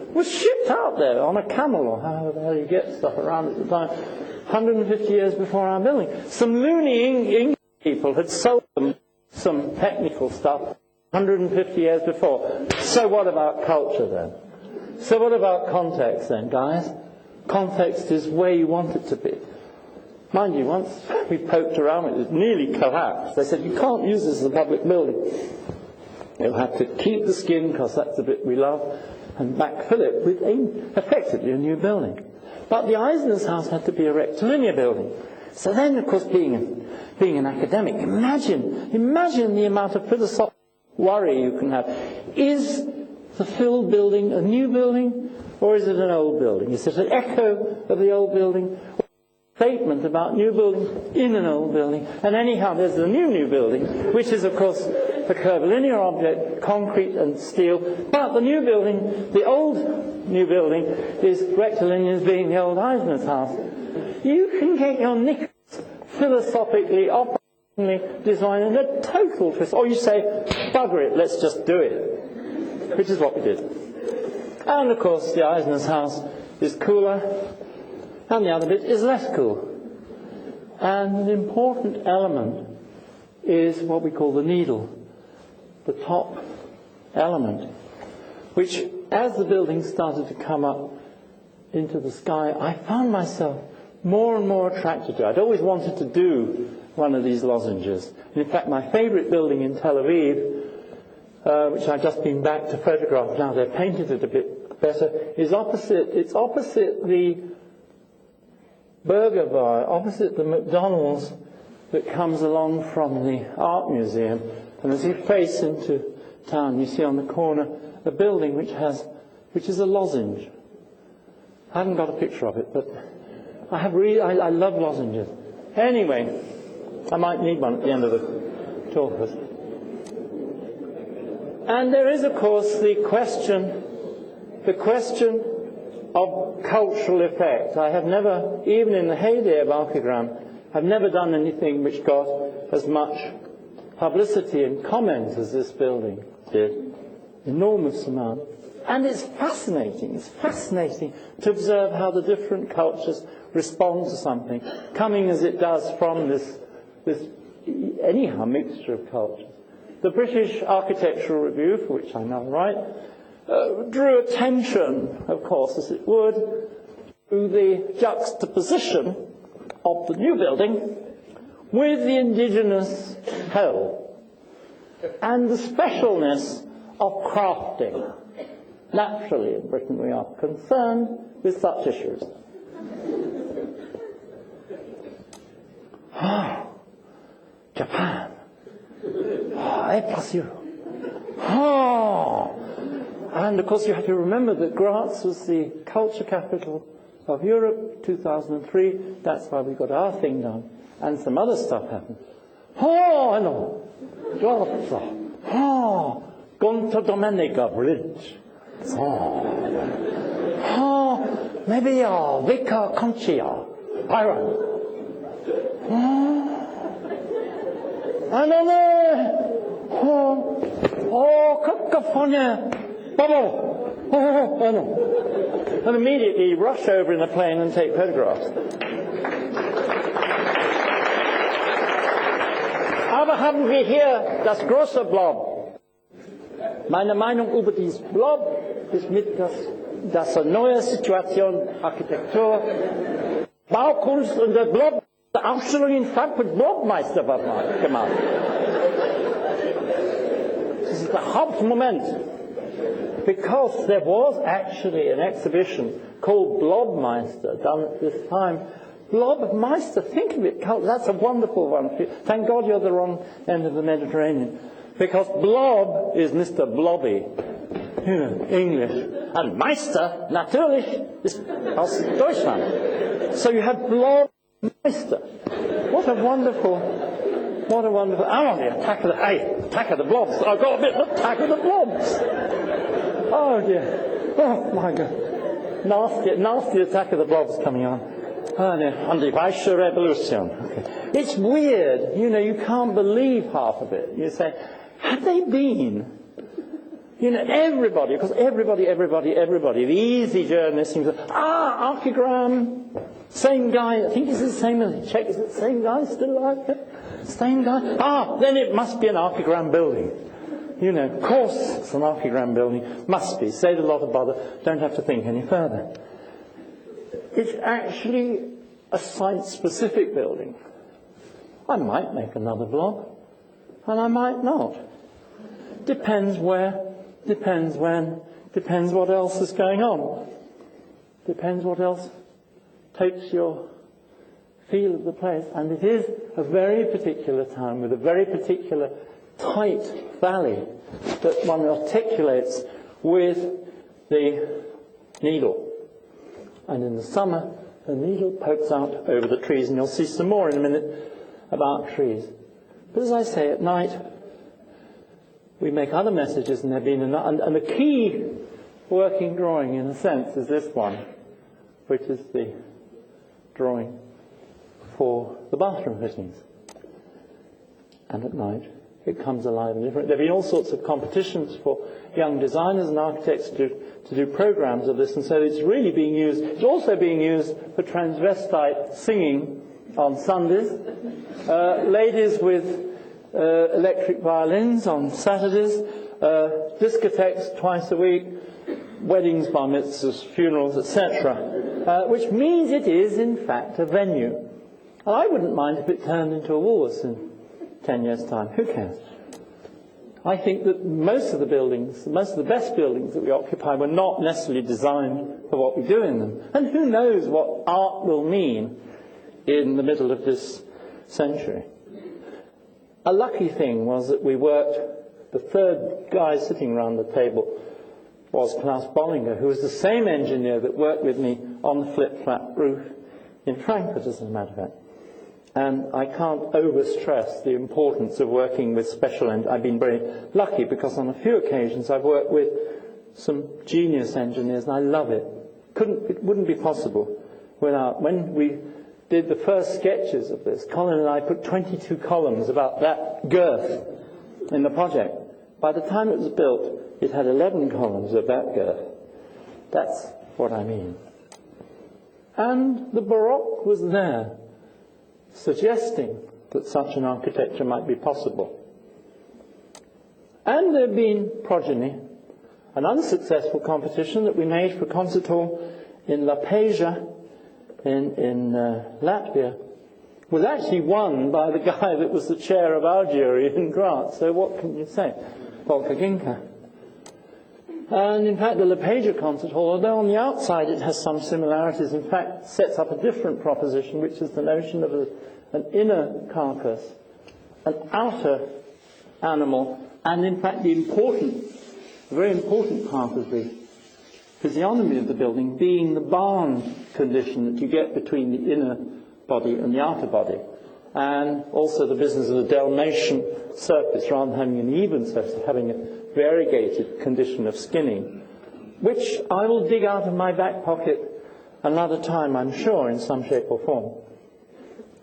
It was shipped out there on a camel, or however the hell you get stuff around at the time, 150 years before our building. Some loony English people had sold them some technical stuff 150 years before. So what about culture then? So what about context then, guys? Context is where you want it to be. Mind you, once we poked around it nearly collapsed. They said, you can't use this as a public building. You'll have to keep the skin, because that's the bit we love, and backfill it with effectively a new building. But the Eisener's house had to be a rectilinear building. So then, of course, being an academic, imagine the amount of philosophical worry you can have. Is the filled building a new building, or is it an old building? Is it an echo of the old building? Statement about new building in an old building. And anyhow, there's the new building, which is, of course, the curvilinear object, concrete and steel. But the new building, the old new building, is rectilinear, being the old Eisener's house. You can get your knickers philosophically, operationally designed in a total twist. Or you say, bugger it, let's just do it. Which is what we did. And, of course, the Eisener's house is cooler, and the other bit is less cool. And an important element is what we call the needle, the top element, which, as the building started to come up into the sky, I found myself more and more attracted to. I'd always wanted to do one of these lozenges. And in fact, my favourite building in Tel Aviv, which I've just been back to photograph now, they've painted it a bit better, is opposite. It's opposite the burger bar, opposite the McDonald's that comes along from the art museum. And as you face into town, you see on the corner a building which is a lozenge. I haven't got a picture of it, but I love lozenges. Anyway, I might need one at the end of the talk. And there is, of course, the question of cultural effect. I have never, even in the heyday of Archigram, I've never done anything which got as much publicity and comment as this building did. Enormous amount. And it's fascinating to observe how the different cultures respond to something, coming as it does from this anyhow mixture of cultures. The British Architectural Review, for which I now write, drew attention, of course, as it would, to the juxtaposition of the new building with the indigenous hell and the specialness of crafting. Naturally, in Britain we are concerned with such issues. Japan. A+0. And of course you have to remember that Graz was the culture capital of Europe, 2003. That's why we got our thing done. And some other stuff happened. I know. Gonta Domenica Bridge. Maybe Vicar Conchia. Iron. I don't know. Cacophony. Bubble. I know. And immediately rush over in the plane and take photographs. Aber haben wir hier das große Blob. Meine Meinung über dieses Blob ist mit das neue Situation, Architektur, Baukunst und der Blob, der Ausstellung in Frankfurt Blobmeister war gemacht. Das ist der Hauptmoment. Because there was actually an exhibition called Blobmeister done at this time Blob of Meister. Think of it. That's a wonderful one. Thank God you're the wrong end of the Mediterranean. Because Blob is Mr. Blobby. You know, English. And Meister, natürlich, ist aus Deutschland. So you have Blob Meister. What a wonderful... Oh, the attack of the blobs. I've got a bit of attack of the blobs. Oh, dear. Oh, my God. Nasty attack of the blobs coming on. Oh, dear. And die Weiße Revolution. Okay. It's weird. You know, you can't believe half of it. You say, have they been? You know, everybody, because everybody, the easy journalist seems to, archigram, same guy, I think it's the same, check, is it the same guy still alive? Same guy? Then it must be an archigram building. You know, of course it's an archigram building, must be, saved a lot of bother, don't have to think any further. It's actually a site-specific building. I might make another blob, and I might not. Depends where, depends when, depends what else is going on. Depends what else takes your feel of the place. And it is a very particular town with a very particular tight valley that one articulates with the needle. And in the summer, the needle pokes out over the trees, and you'll see some more in a minute about trees. But as I say, at night, we make other messages, and and the key working drawing, in a sense, is this one, which is the drawing for the bathroom fittings. And at night, it comes alive and different. There have been all sorts of competitions for young designers and architects to do programs of this, and so it's really being used. It's also being used for transvestite singing on Sundays, ladies with electric violins on Saturdays, discotheques twice a week, weddings, bar mitzvahs, funerals, etc., which means it is, in fact, a venue. And I wouldn't mind if it turned into a Woolworths in 10 years' time. Who cares? I think that most of the best buildings that we occupy were not necessarily designed for what we do in them. And who knows what art will mean in the middle of this century. A lucky thing was that we worked, the third guy sitting around the table was Klaus Bollinger, who was the same engineer that worked with me on the flip-flap roof in Frankfurt, as a matter of fact. And I can't overstress the importance of working with special I've been very lucky because on a few occasions I've worked with some genius engineers, and I love it. It wouldn't be possible without, when we did the first sketches of this, Colin and I put 22 columns about that girth in the project. By the time it was built, it had 11 columns of that girth. That's what I mean. And the Baroque was there, suggesting that such an architecture might be possible. And there have been progeny. An unsuccessful competition that we made for concert hall in Lapéja in Latvia was actually won by the guy that was the chair of our jury in Graz. So what can you say? Volker Ginka. And in fact the Lapéja concert hall, although on the outside it has some similarities, in fact sets up a different proposition, which is the notion of an inner carcass, an outer animal, and in fact the very important part of the physiognomy of the building being the barn condition that you get between the inner body and the outer body. And also the business of the Dalmatian surface, rather than having an even surface, having a variegated condition of skinning, which I will dig out of my back pocket another time, I'm sure, in some shape or form.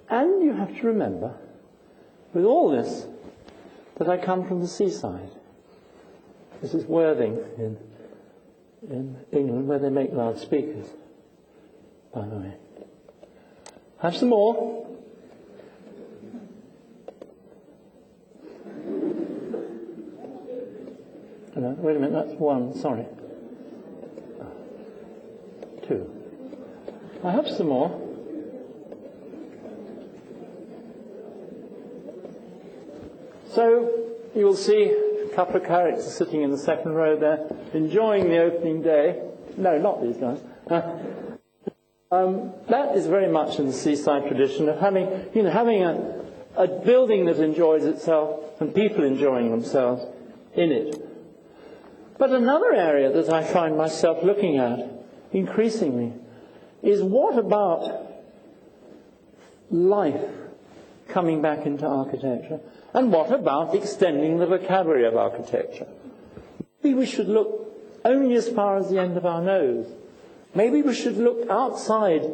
And you have to remember, with all this, that I come from the seaside. This is Worthing in England, where they make loudspeakers, by the way. Have some more? No, wait a minute, that's one, sorry. Two. I have some more. So, you will see a couple of characters sitting in the second row there, enjoying the opening day. No, not these guys. That is very much in the seaside tradition of having a building that enjoys itself and people enjoying themselves in it. But another area that I find myself looking at increasingly is, what about life coming back into architecture? And what about extending the vocabulary of architecture? Maybe we should look only as far as the end of our nose. Maybe we should look outside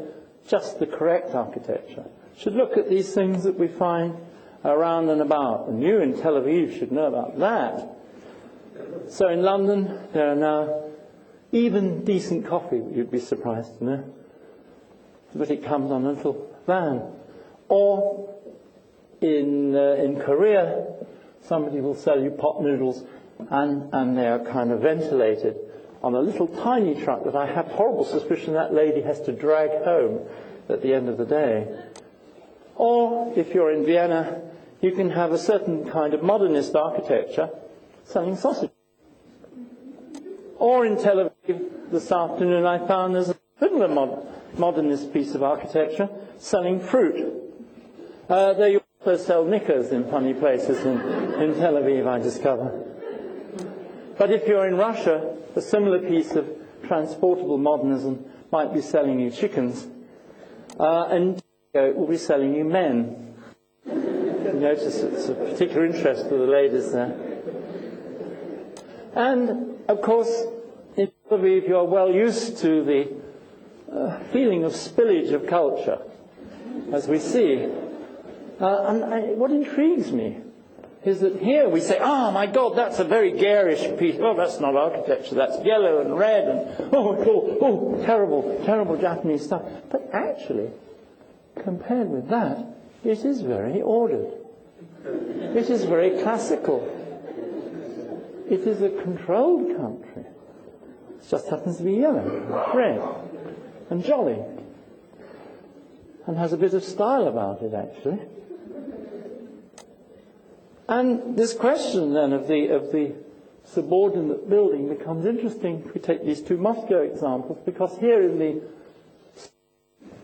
just the correct architecture. Should look at these things that we find around and about. And you in Tel Aviv should know about that. So in London, there are now even decent coffee, you'd be surprised to know, but it comes on a little van. Or in Korea, somebody will sell you pot noodles, and they are kind of ventilated on a little tiny truck that I have horrible suspicion that lady has to drag home at the end of the day. Or if you're in Vienna, you can have a certain kind of modernist architecture selling sausage. Or in Tel Aviv this afternoon, I found there's a similar modernist piece of architecture selling fruit. They also sell knickers in funny places in Tel Aviv, I discover. But if you're in Russia, a similar piece of transportable modernism might be selling you chickens, and it will be selling you men. You notice it's of particular interest to the ladies there. And, of course, in Tel Aviv you're well used to the feeling of spillage of culture, as we see. What intrigues me is that here we say, oh my God, that's a very garish piece. Oh, that's not architecture, that's yellow and red, and oh, terrible, terrible Japanese stuff. But actually, compared with that, it is very ordered. It is very classical. It is a controlled country. It just happens to be yellow, red, and jolly, and has a bit of style about it, actually. And this question then of the subordinate building becomes interesting if we take these two Moscow examples, because here in the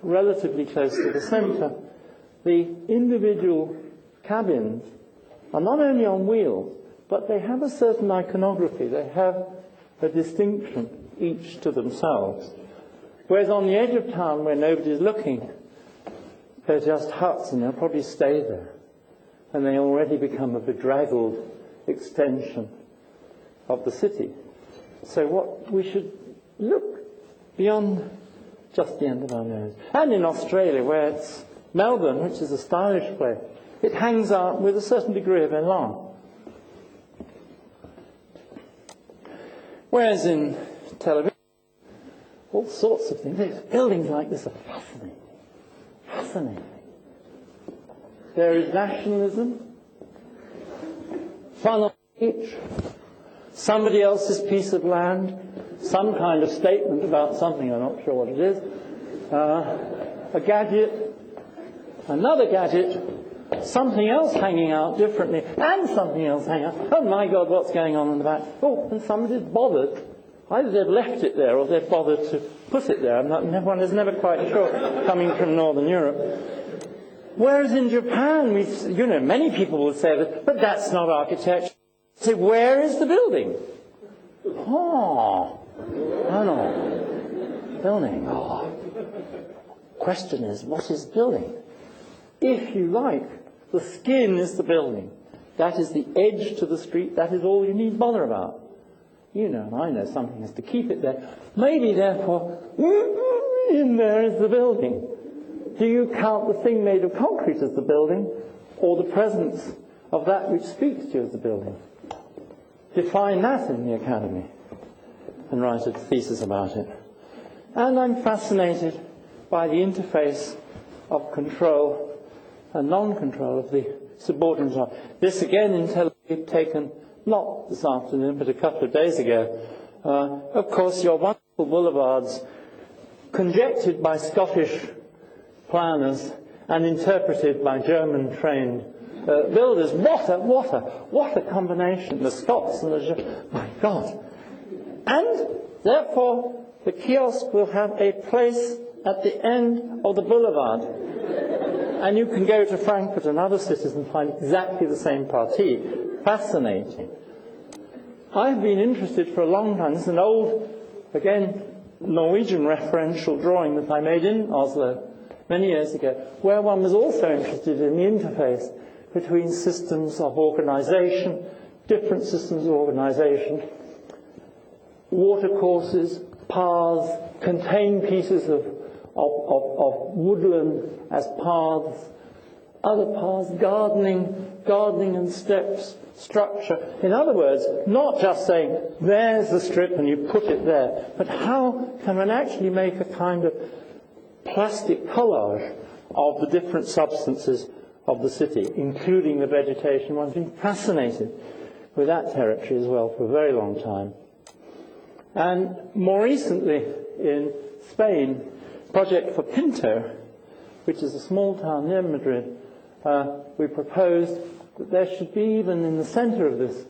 relatively close to the centre, the individual cabins are not only on wheels, but they have a certain iconography. They have a distinction, each to themselves. Whereas on the edge of town, where nobody's looking, they're just huts, and they'll probably stay there. And they already become a bedraggled extension of the city. So what we should look beyond just the end of our nose. And in Australia, where it's Melbourne, which is a stylish place, it hangs out with a certain degree of elan. Whereas in Tel Aviv, all sorts of things, buildings like this are fascinating. Fascinating. There is nationalism, fun on the beach, somebody else's piece of land, some kind of statement about something, I'm not sure what it is, a gadget, another gadget, something else hanging out differently, and something else hanging out. Oh my God, what's going on in the back? Oh, and somebody's bothered. Either they've left it there or they've bothered to put it there. One is never quite sure, coming from Northern Europe. Whereas in Japan, many people will say that, but that's not architecture. Say, where is the building? Oh, no. Building. Oh. Question is, what is building? If you like, the skin is the building. That is the edge to the street. That is all you need bother about. You know, and I know something has to keep it there. Maybe, therefore, in there is the building. Do you count the thing made of concrete as the building, or the presence of that which speaks to you as the building? Define that in the academy and write a thesis about it. And I'm fascinated by the interface of control and non-control of the subordinate life. This again in Tel Aviv, taken not this afternoon but a couple of days ago. Of course, your wonderful boulevards, conjectured by Scottish planners and interpreted by German-trained builders. What a combination! The Scots and the my God! And therefore, the kiosk will have a place at the end of the boulevard. And you can go to Frankfurt and other cities and find exactly the same partie. Fascinating. I've been interested for a long time. This is an old, again, Norwegian referential drawing that I made in Oslo many years ago, where one was also interested in the interface between systems of organization, different systems of organization, watercourses, paths, contained pieces of woodland as paths, other paths, gardening and steps, structure. In other words, not just saying, there's the strip and you put it there, but how can one actually make a kind of plastic collage of the different substances of the city, including the vegetation. One's been fascinated with that territory as well for a very long time. And more recently in Spain, project for Pinto, which is a small town near Madrid, we proposed that there should be, even in the center of this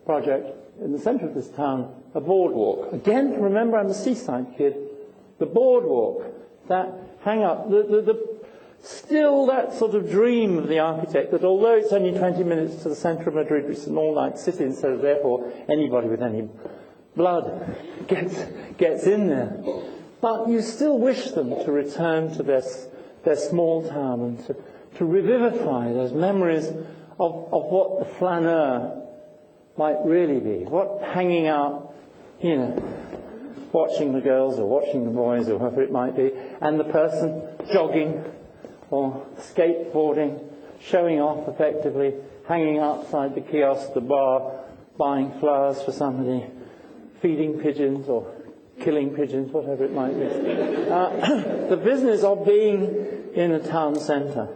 project, in the center of this town, a boardwalk. Again, remember, I'm a seaside kid. The boardwalk, that hang up, still that sort of dream of the architect that although it's only 20 minutes to the center of Madrid, which is an all-night city, and so therefore anybody with any blood gets in there. But you still wish them to return to their small town and to revivify those memories of what the flaneur might really be. What hanging out, watching the girls or watching the boys or whoever it might be, and the person jogging or skateboarding, showing off effectively, hanging outside the kiosk, the bar, buying flowers for somebody, feeding pigeons or killing pigeons, whatever it might be. The business of being in a town centre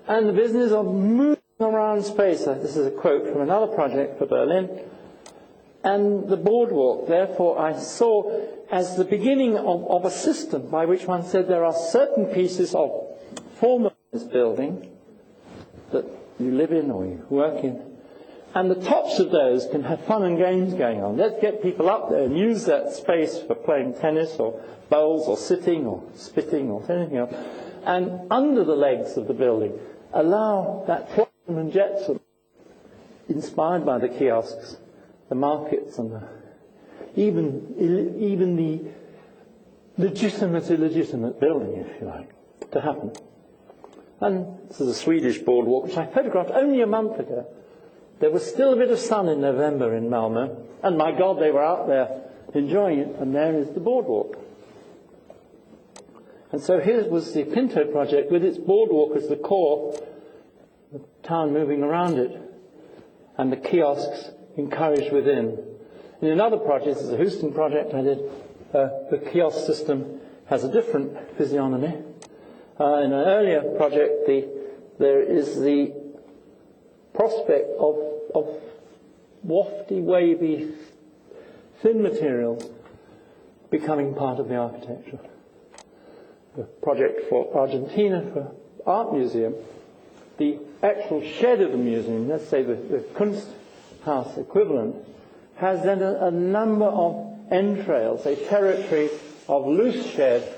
and the business of moving around space. This is a quote from another project for Berlin. And the boardwalk, therefore, I saw as the beginning of a system by which one said there are certain pieces of form of this building that you live in or you work in, and the tops of those can have fun and games going on. Let's get people up there and use that space for playing tennis or bowls or sitting or spitting or anything else. And under the legs of the building, allow that flotsam and jetsam, inspired by the kiosks, the markets, and even the illegitimate building, if you like, to happen. And this is a Swedish boardwalk, which I photographed only a month ago. There was still a bit of sun in November in Malmö, and my God, they were out there enjoying it, and there is the boardwalk. And so here was the Pinto project with its boardwalk as the core, the town moving around it, and the kiosks encouraged within. In another project, this is a Houston project I did, the kiosk system has a different physiognomy. In an earlier project, there is the prospect of wafty, wavy, thin materials becoming part of the architecture. The project for Argentina, for Art Museum, the actual shed of the museum, let's say the Kunsthaus equivalent, has then a number of entrails, a territory of loose shed,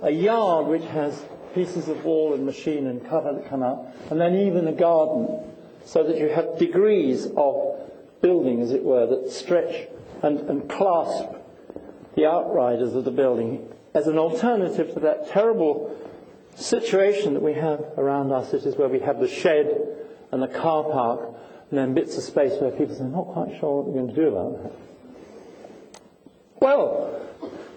a yard which has pieces of wall and machine and cover that come out, and then even a garden, so that you have degrees of building, as it were, that stretch and clasp the outriders of the building as an alternative to that terrible situation that we have around our cities where we have the shed and the car park and then bits of space where people say, I'm not quite sure what we're going to do about that. Well,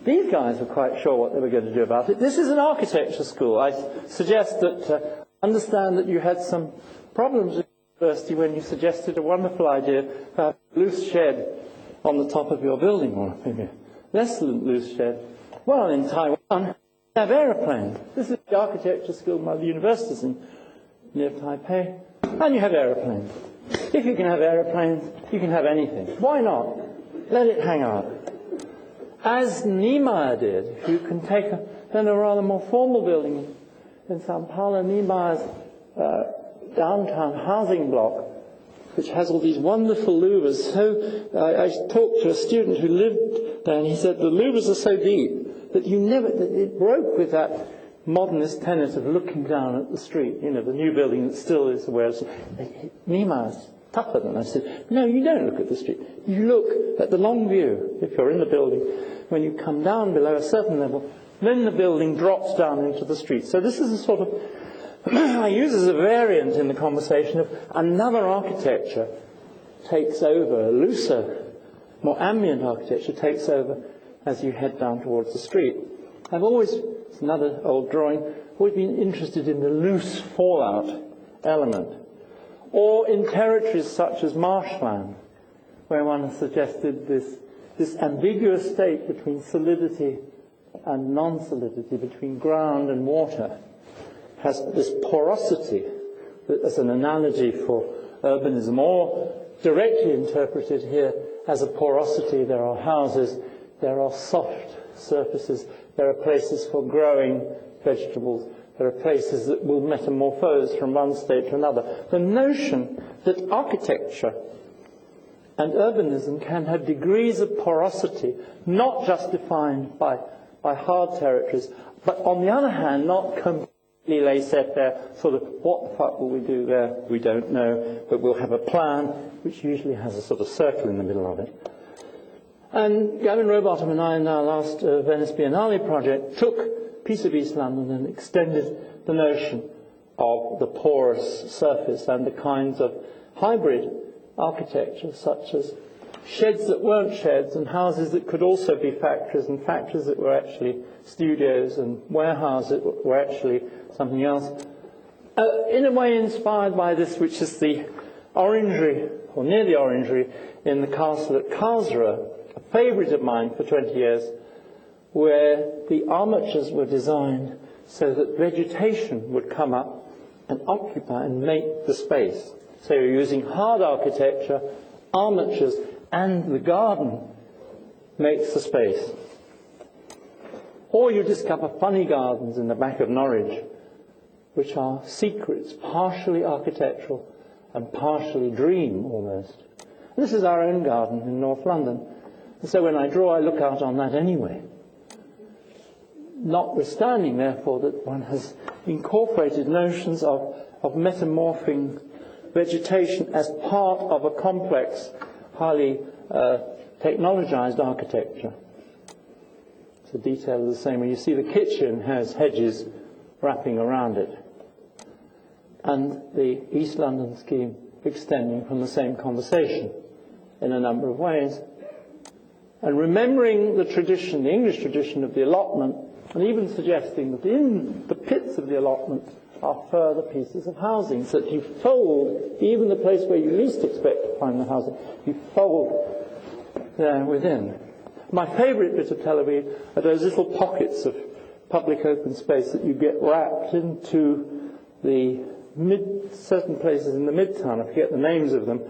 these guys were quite sure what they were going to do about it. This is an architecture school. I suggest that, understand that you had some problems with the university when you suggested a wonderful idea to have a loose shed on the top of your building, or maybe less than loose shed. Well, in Taiwan, you have aeroplanes. This is the architecture school by the universities near Taipei, and you have aeroplanes. If you can have aeroplanes, you can have anything. Why not? Let it hang out. As Niemeyer did, if you can take then a rather more formal building in Sao Paulo, Niemeyer's downtown housing block, which has all these wonderful louvers. So I talked to a student who lived there, and he said the louvers are so deep that it broke with that modernist tenet of looking down at the street, the new building that still is where Niemeyer is tougher than I said, no, you don't look at the street. You look at the long view. If you're in the building, when you come down below a certain level, then the building drops down into the street. So this is a sort of, I use as a variant in the conversation of another architecture takes over, a looser, more ambient architecture takes over as you head down towards the street. I've always, it's another old drawing, always been interested in the loose fallout element. Or in territories such as marshland, where one has suggested this ambiguous state between solidity and non-solidity, between ground and water, has this porosity as an analogy for urbanism, or directly interpreted here as a porosity. There are houses, there are soft surfaces, there are places for growing vegetables, there are places that will metamorphose from one state to another. The notion that architecture and urbanism can have degrees of porosity, not just defined by hard territories, but on the other hand, not completely laissez faire, sort of, what the fuck will we do there? We don't know, but we'll have a plan, which usually has a sort of circle in the middle of it. And Gavin Rowbottom and I, in our last Venice Biennale project, took a piece of East London and extended the notion of the porous surface and the kinds of hybrid architecture, such as sheds that weren't sheds and houses that could also be factories, and factories that were actually studios, and warehouses that were actually something else. In a way inspired by this, which is the orangery, or near the orangery, in the castle at Karlsruhe, a favourite of mine for 20 years, where the armatures were designed so that vegetation would come up and occupy and make the space. So you're using hard architecture, armatures, and the garden makes the space. Or you discover funny gardens in the back of Norwich, which are secrets, partially architectural and partially dream almost. This is our own garden in North London. And so when I draw, I look out on that anyway. Notwithstanding, therefore, that one has incorporated notions of metamorphing vegetation as part of a complex, highly technologized architecture. It's a detail of the same when you see the kitchen has hedges wrapping around it, and the East London scheme extending from the same conversation in a number of ways. And remembering the tradition, the English tradition of the allotment, and even suggesting that in the pits of the allotment are further pieces of housing, so that you fold even the place where you least expect to find the housing, you fold there within. My favourite bit of Tel Aviv are those little pockets of public open space that you get wrapped into the certain places in the midtown. I forget the names of them,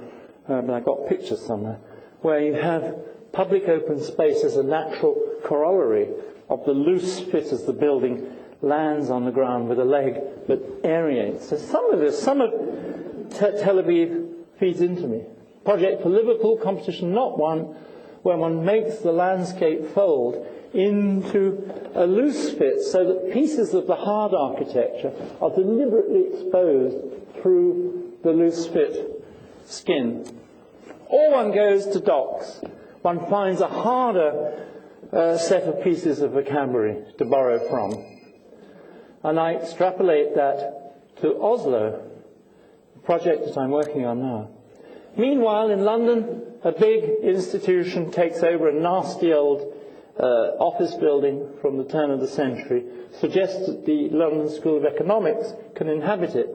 but I got pictures somewhere, where you have public open space as a natural corollary of the loose fit as the building lands on the ground with a leg that aerates. So some of Tel Aviv feeds into me. Project for Liverpool, competition not one, where one makes the landscape fold into a loose fit so that pieces of the hard architecture are deliberately exposed through the loose fit skin. Or one goes to docks, one finds a harder set of pieces of vocabulary to borrow from. And I extrapolate that to Oslo, the project that I'm working on now. Meanwhile, in London, a big institution takes over a nasty old office building from the turn of the century, suggests that the London School of Economics can inhabit it.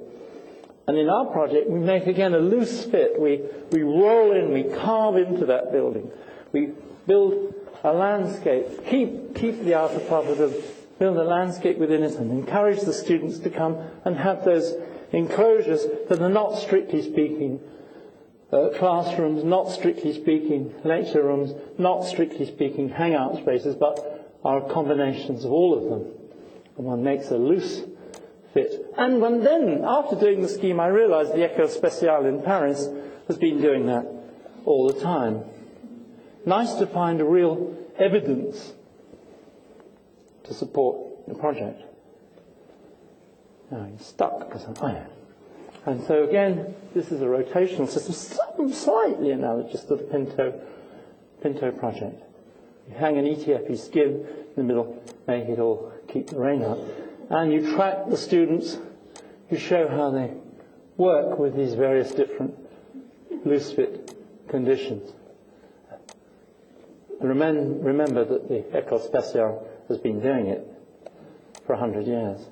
And in our project, we make again a loose fit. We roll in, we carve into that building. We build a landscape, keep the outer part of it, build a landscape within it, and encourage the students to come and have those enclosures that are not strictly speaking classrooms, not strictly speaking lecture rooms, not strictly speaking hangout spaces, but are combinations of all of them. And one makes a loose fit. And then, after doing the scheme, I realized the École Spéciale in Paris has been doing that all the time. Nice to find a real evidence to support the project. Now he's stuck because I'm iron. And so again, this is a rotational system, slightly analogous to the Pinto project. You hang an ETFE skin in the middle, make it all keep the rain out, and you track the students. You show how they work with these various different loose fit conditions. And remember that the École Spéciale has been doing it for 100 years.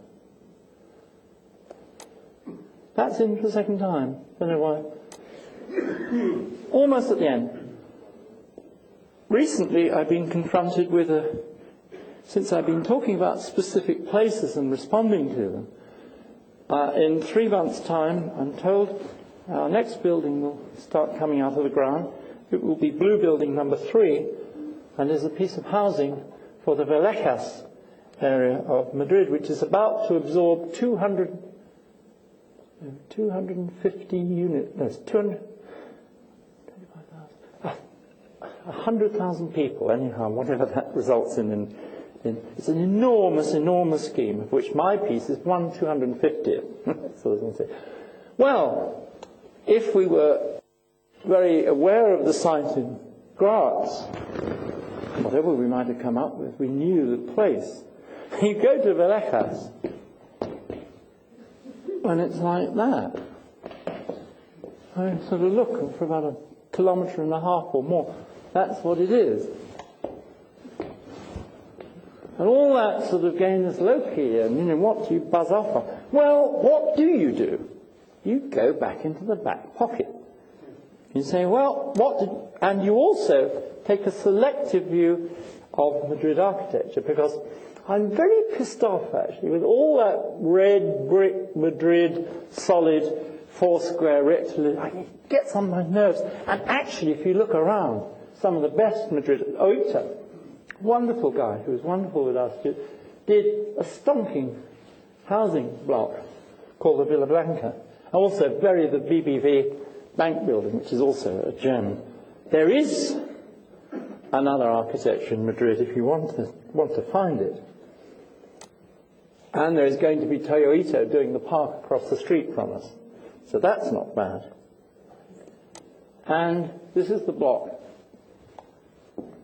That's in for the second time. Don't know why. Almost at the end. Recently, I've been confronted with since I've been talking about specific places and responding to them, in 3 months' time, I'm told our next building will start coming out of the ground. It will be Blue Building number 3, and there's a piece of housing for the Vallecas area of Madrid, which is about to absorb 250 units, no, 100,000 people, anyhow, whatever that results in. It's an enormous, enormous scheme, of which my piece is 1/250th. So as I say. Well, if we were very aware of the site in Graz, whatever we might have come up with, we knew the place. You go to Vallecas, and it's like that. I sort of look for about 1.5 kilometers or more. That's what it is. And all that sort of game is low-key, and what do you buzz off on? Well, what do? You go back into the back pocket. You say, well, and you also take a selective view of Madrid architecture, because I'm very pissed off, actually, with all that red brick Madrid, solid, four-square rectangle. It gets on my nerves. And actually, if you look around, some of the best Madrid, Oita, wonderful guy who was wonderful with us, did a stonking housing block called the Villa Blanca. Also the BBV bank building, which is also a gem. There is another architecture in Madrid if you want to find it. And there is going to be Toyo Ito doing the park across the street from us. So that's not bad. And this is the block.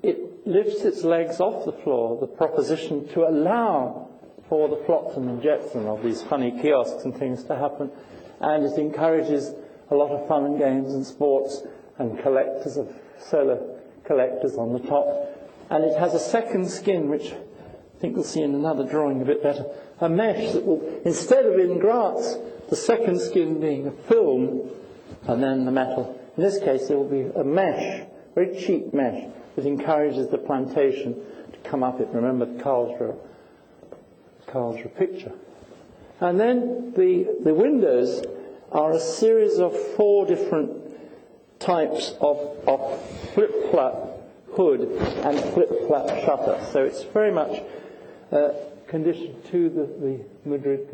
It lifts its legs off the floor, the proposition to allow for the flotsam and jetsam of these funny kiosks and things to happen, and it encourages a lot of fun and games and sports and collectors of solar collectors on the top. And it has a second skin, which I think we'll see in another drawing a bit better, a mesh that will, instead of in Graz, the second skin being a film and then the metal. In this case, there will be a mesh, very cheap mesh, that encourages the plantation to come up it. Remember the Karlsruhe picture. And then the windows are a series of 4 different types of flip-flap hood and flip-flap shutter. So it's very much conditioned to the Madrid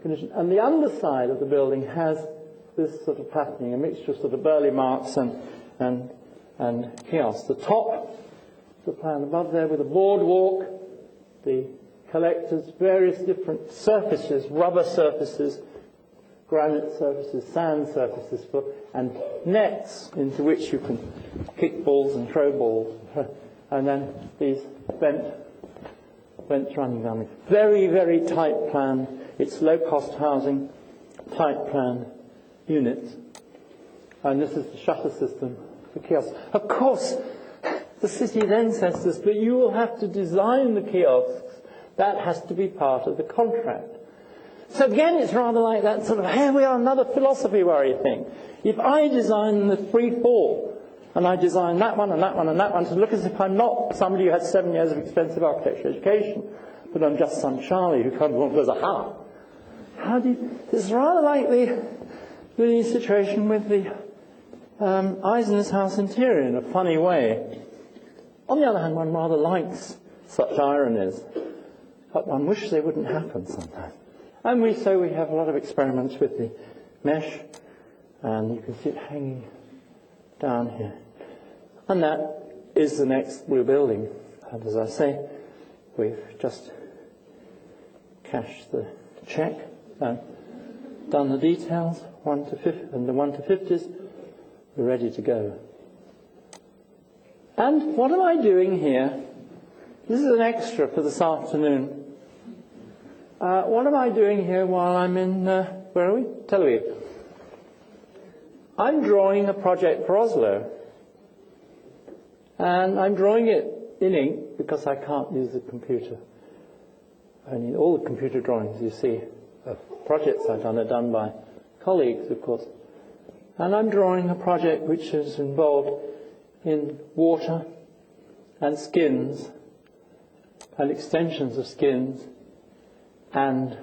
condition. And the underside of the building has this sort of patterning, a mixture of sort of burley marks and kiosks. The top, the plan above there with a boardwalk, the collectors, various different surfaces, rubber surfaces, granite surfaces, sand surfaces, and nets into which you can kick balls and throw balls. And then these vents running down. Very, very tight plan. It's low-cost housing, tight plan units. And this is the shutter system for kiosks. Of course, the city then says this, but you will have to design the kiosks. That has to be part of the contract. So again, it's rather like that sort of, here we are, another philosophy worry thing. If I design the free fall, and I design that one and that one and that one, to look as if I'm not somebody who has 7 years of expensive architecture education, but I'm just some Charlie who comes along and goes, aha. It's rather like the situation with the Eisen's house interior in a funny way. On the other hand, one rather likes such ironies, but one wishes they wouldn't happen sometimes. And we have a lot of experiments with the mesh, and you can see it hanging down here. And that is the next blue building. And as I say, We've just cashed the check, done the details, 1 to 50, and the 1 to 50s. We're ready to go. And what am I doing here? This is an extra for this afternoon. What am I doing here while I'm in, where are we? Tel Aviv. I'm drawing a project for Oslo. And I'm drawing it in ink because I can't use the computer. Only all the computer drawings you see of projects I've done are done by colleagues, of course. And I'm drawing a project which is involved in water and skins and extensions of skins and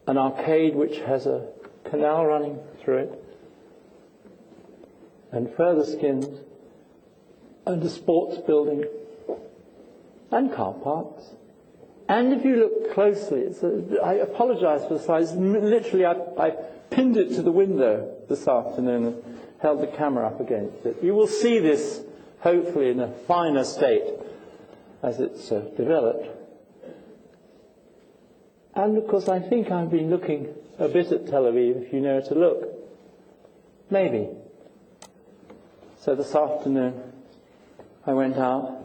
an arcade which has a canal running through it and further skins and a sports building and car parks. And if you look closely, I apologize for the size. Literally, I pinned it to the window this afternoon and held the camera up against it. You will see this, hopefully, in a finer state as it's developed. And, of course, I think I've been looking a bit at Tel Aviv, if you know where to look. Maybe. So this afternoon, I went out,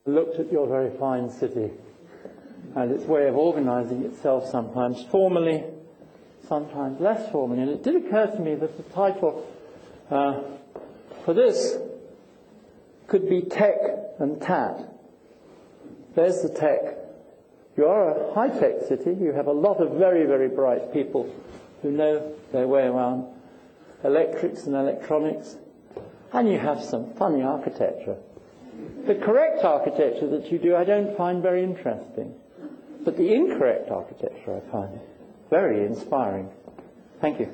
looked at your very fine city and its way of organizing itself, sometimes formally, sometimes less formally. And it did occur to me that the title for this could be Tech and Tat. There's the tech. You are a high-tech city. You have a lot of very, very bright people who know their way around electrics and electronics. And you have some funny architecture. The correct architecture that you do I don't find very interesting. But the incorrect architecture I find very inspiring. Thank you.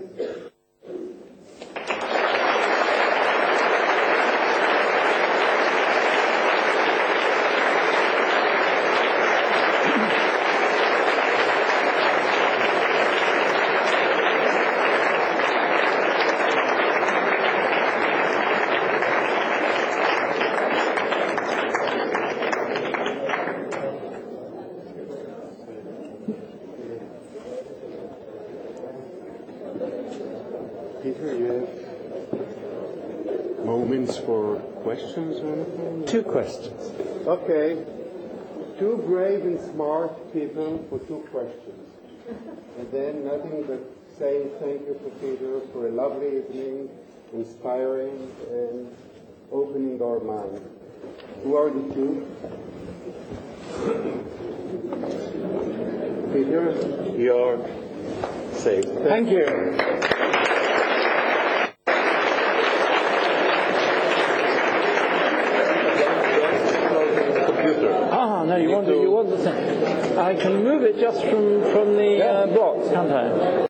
Peter, you have moments for questions or anything? 2 questions. Okay. 2 brave and smart people for 2 questions. And then nothing but saying thank you to Peter for a lovely evening, inspiring and opening our mind. Who are the 2? Peter, you're safe. Thank you. No, you want the thing. I can move it just from the blocks, can't I?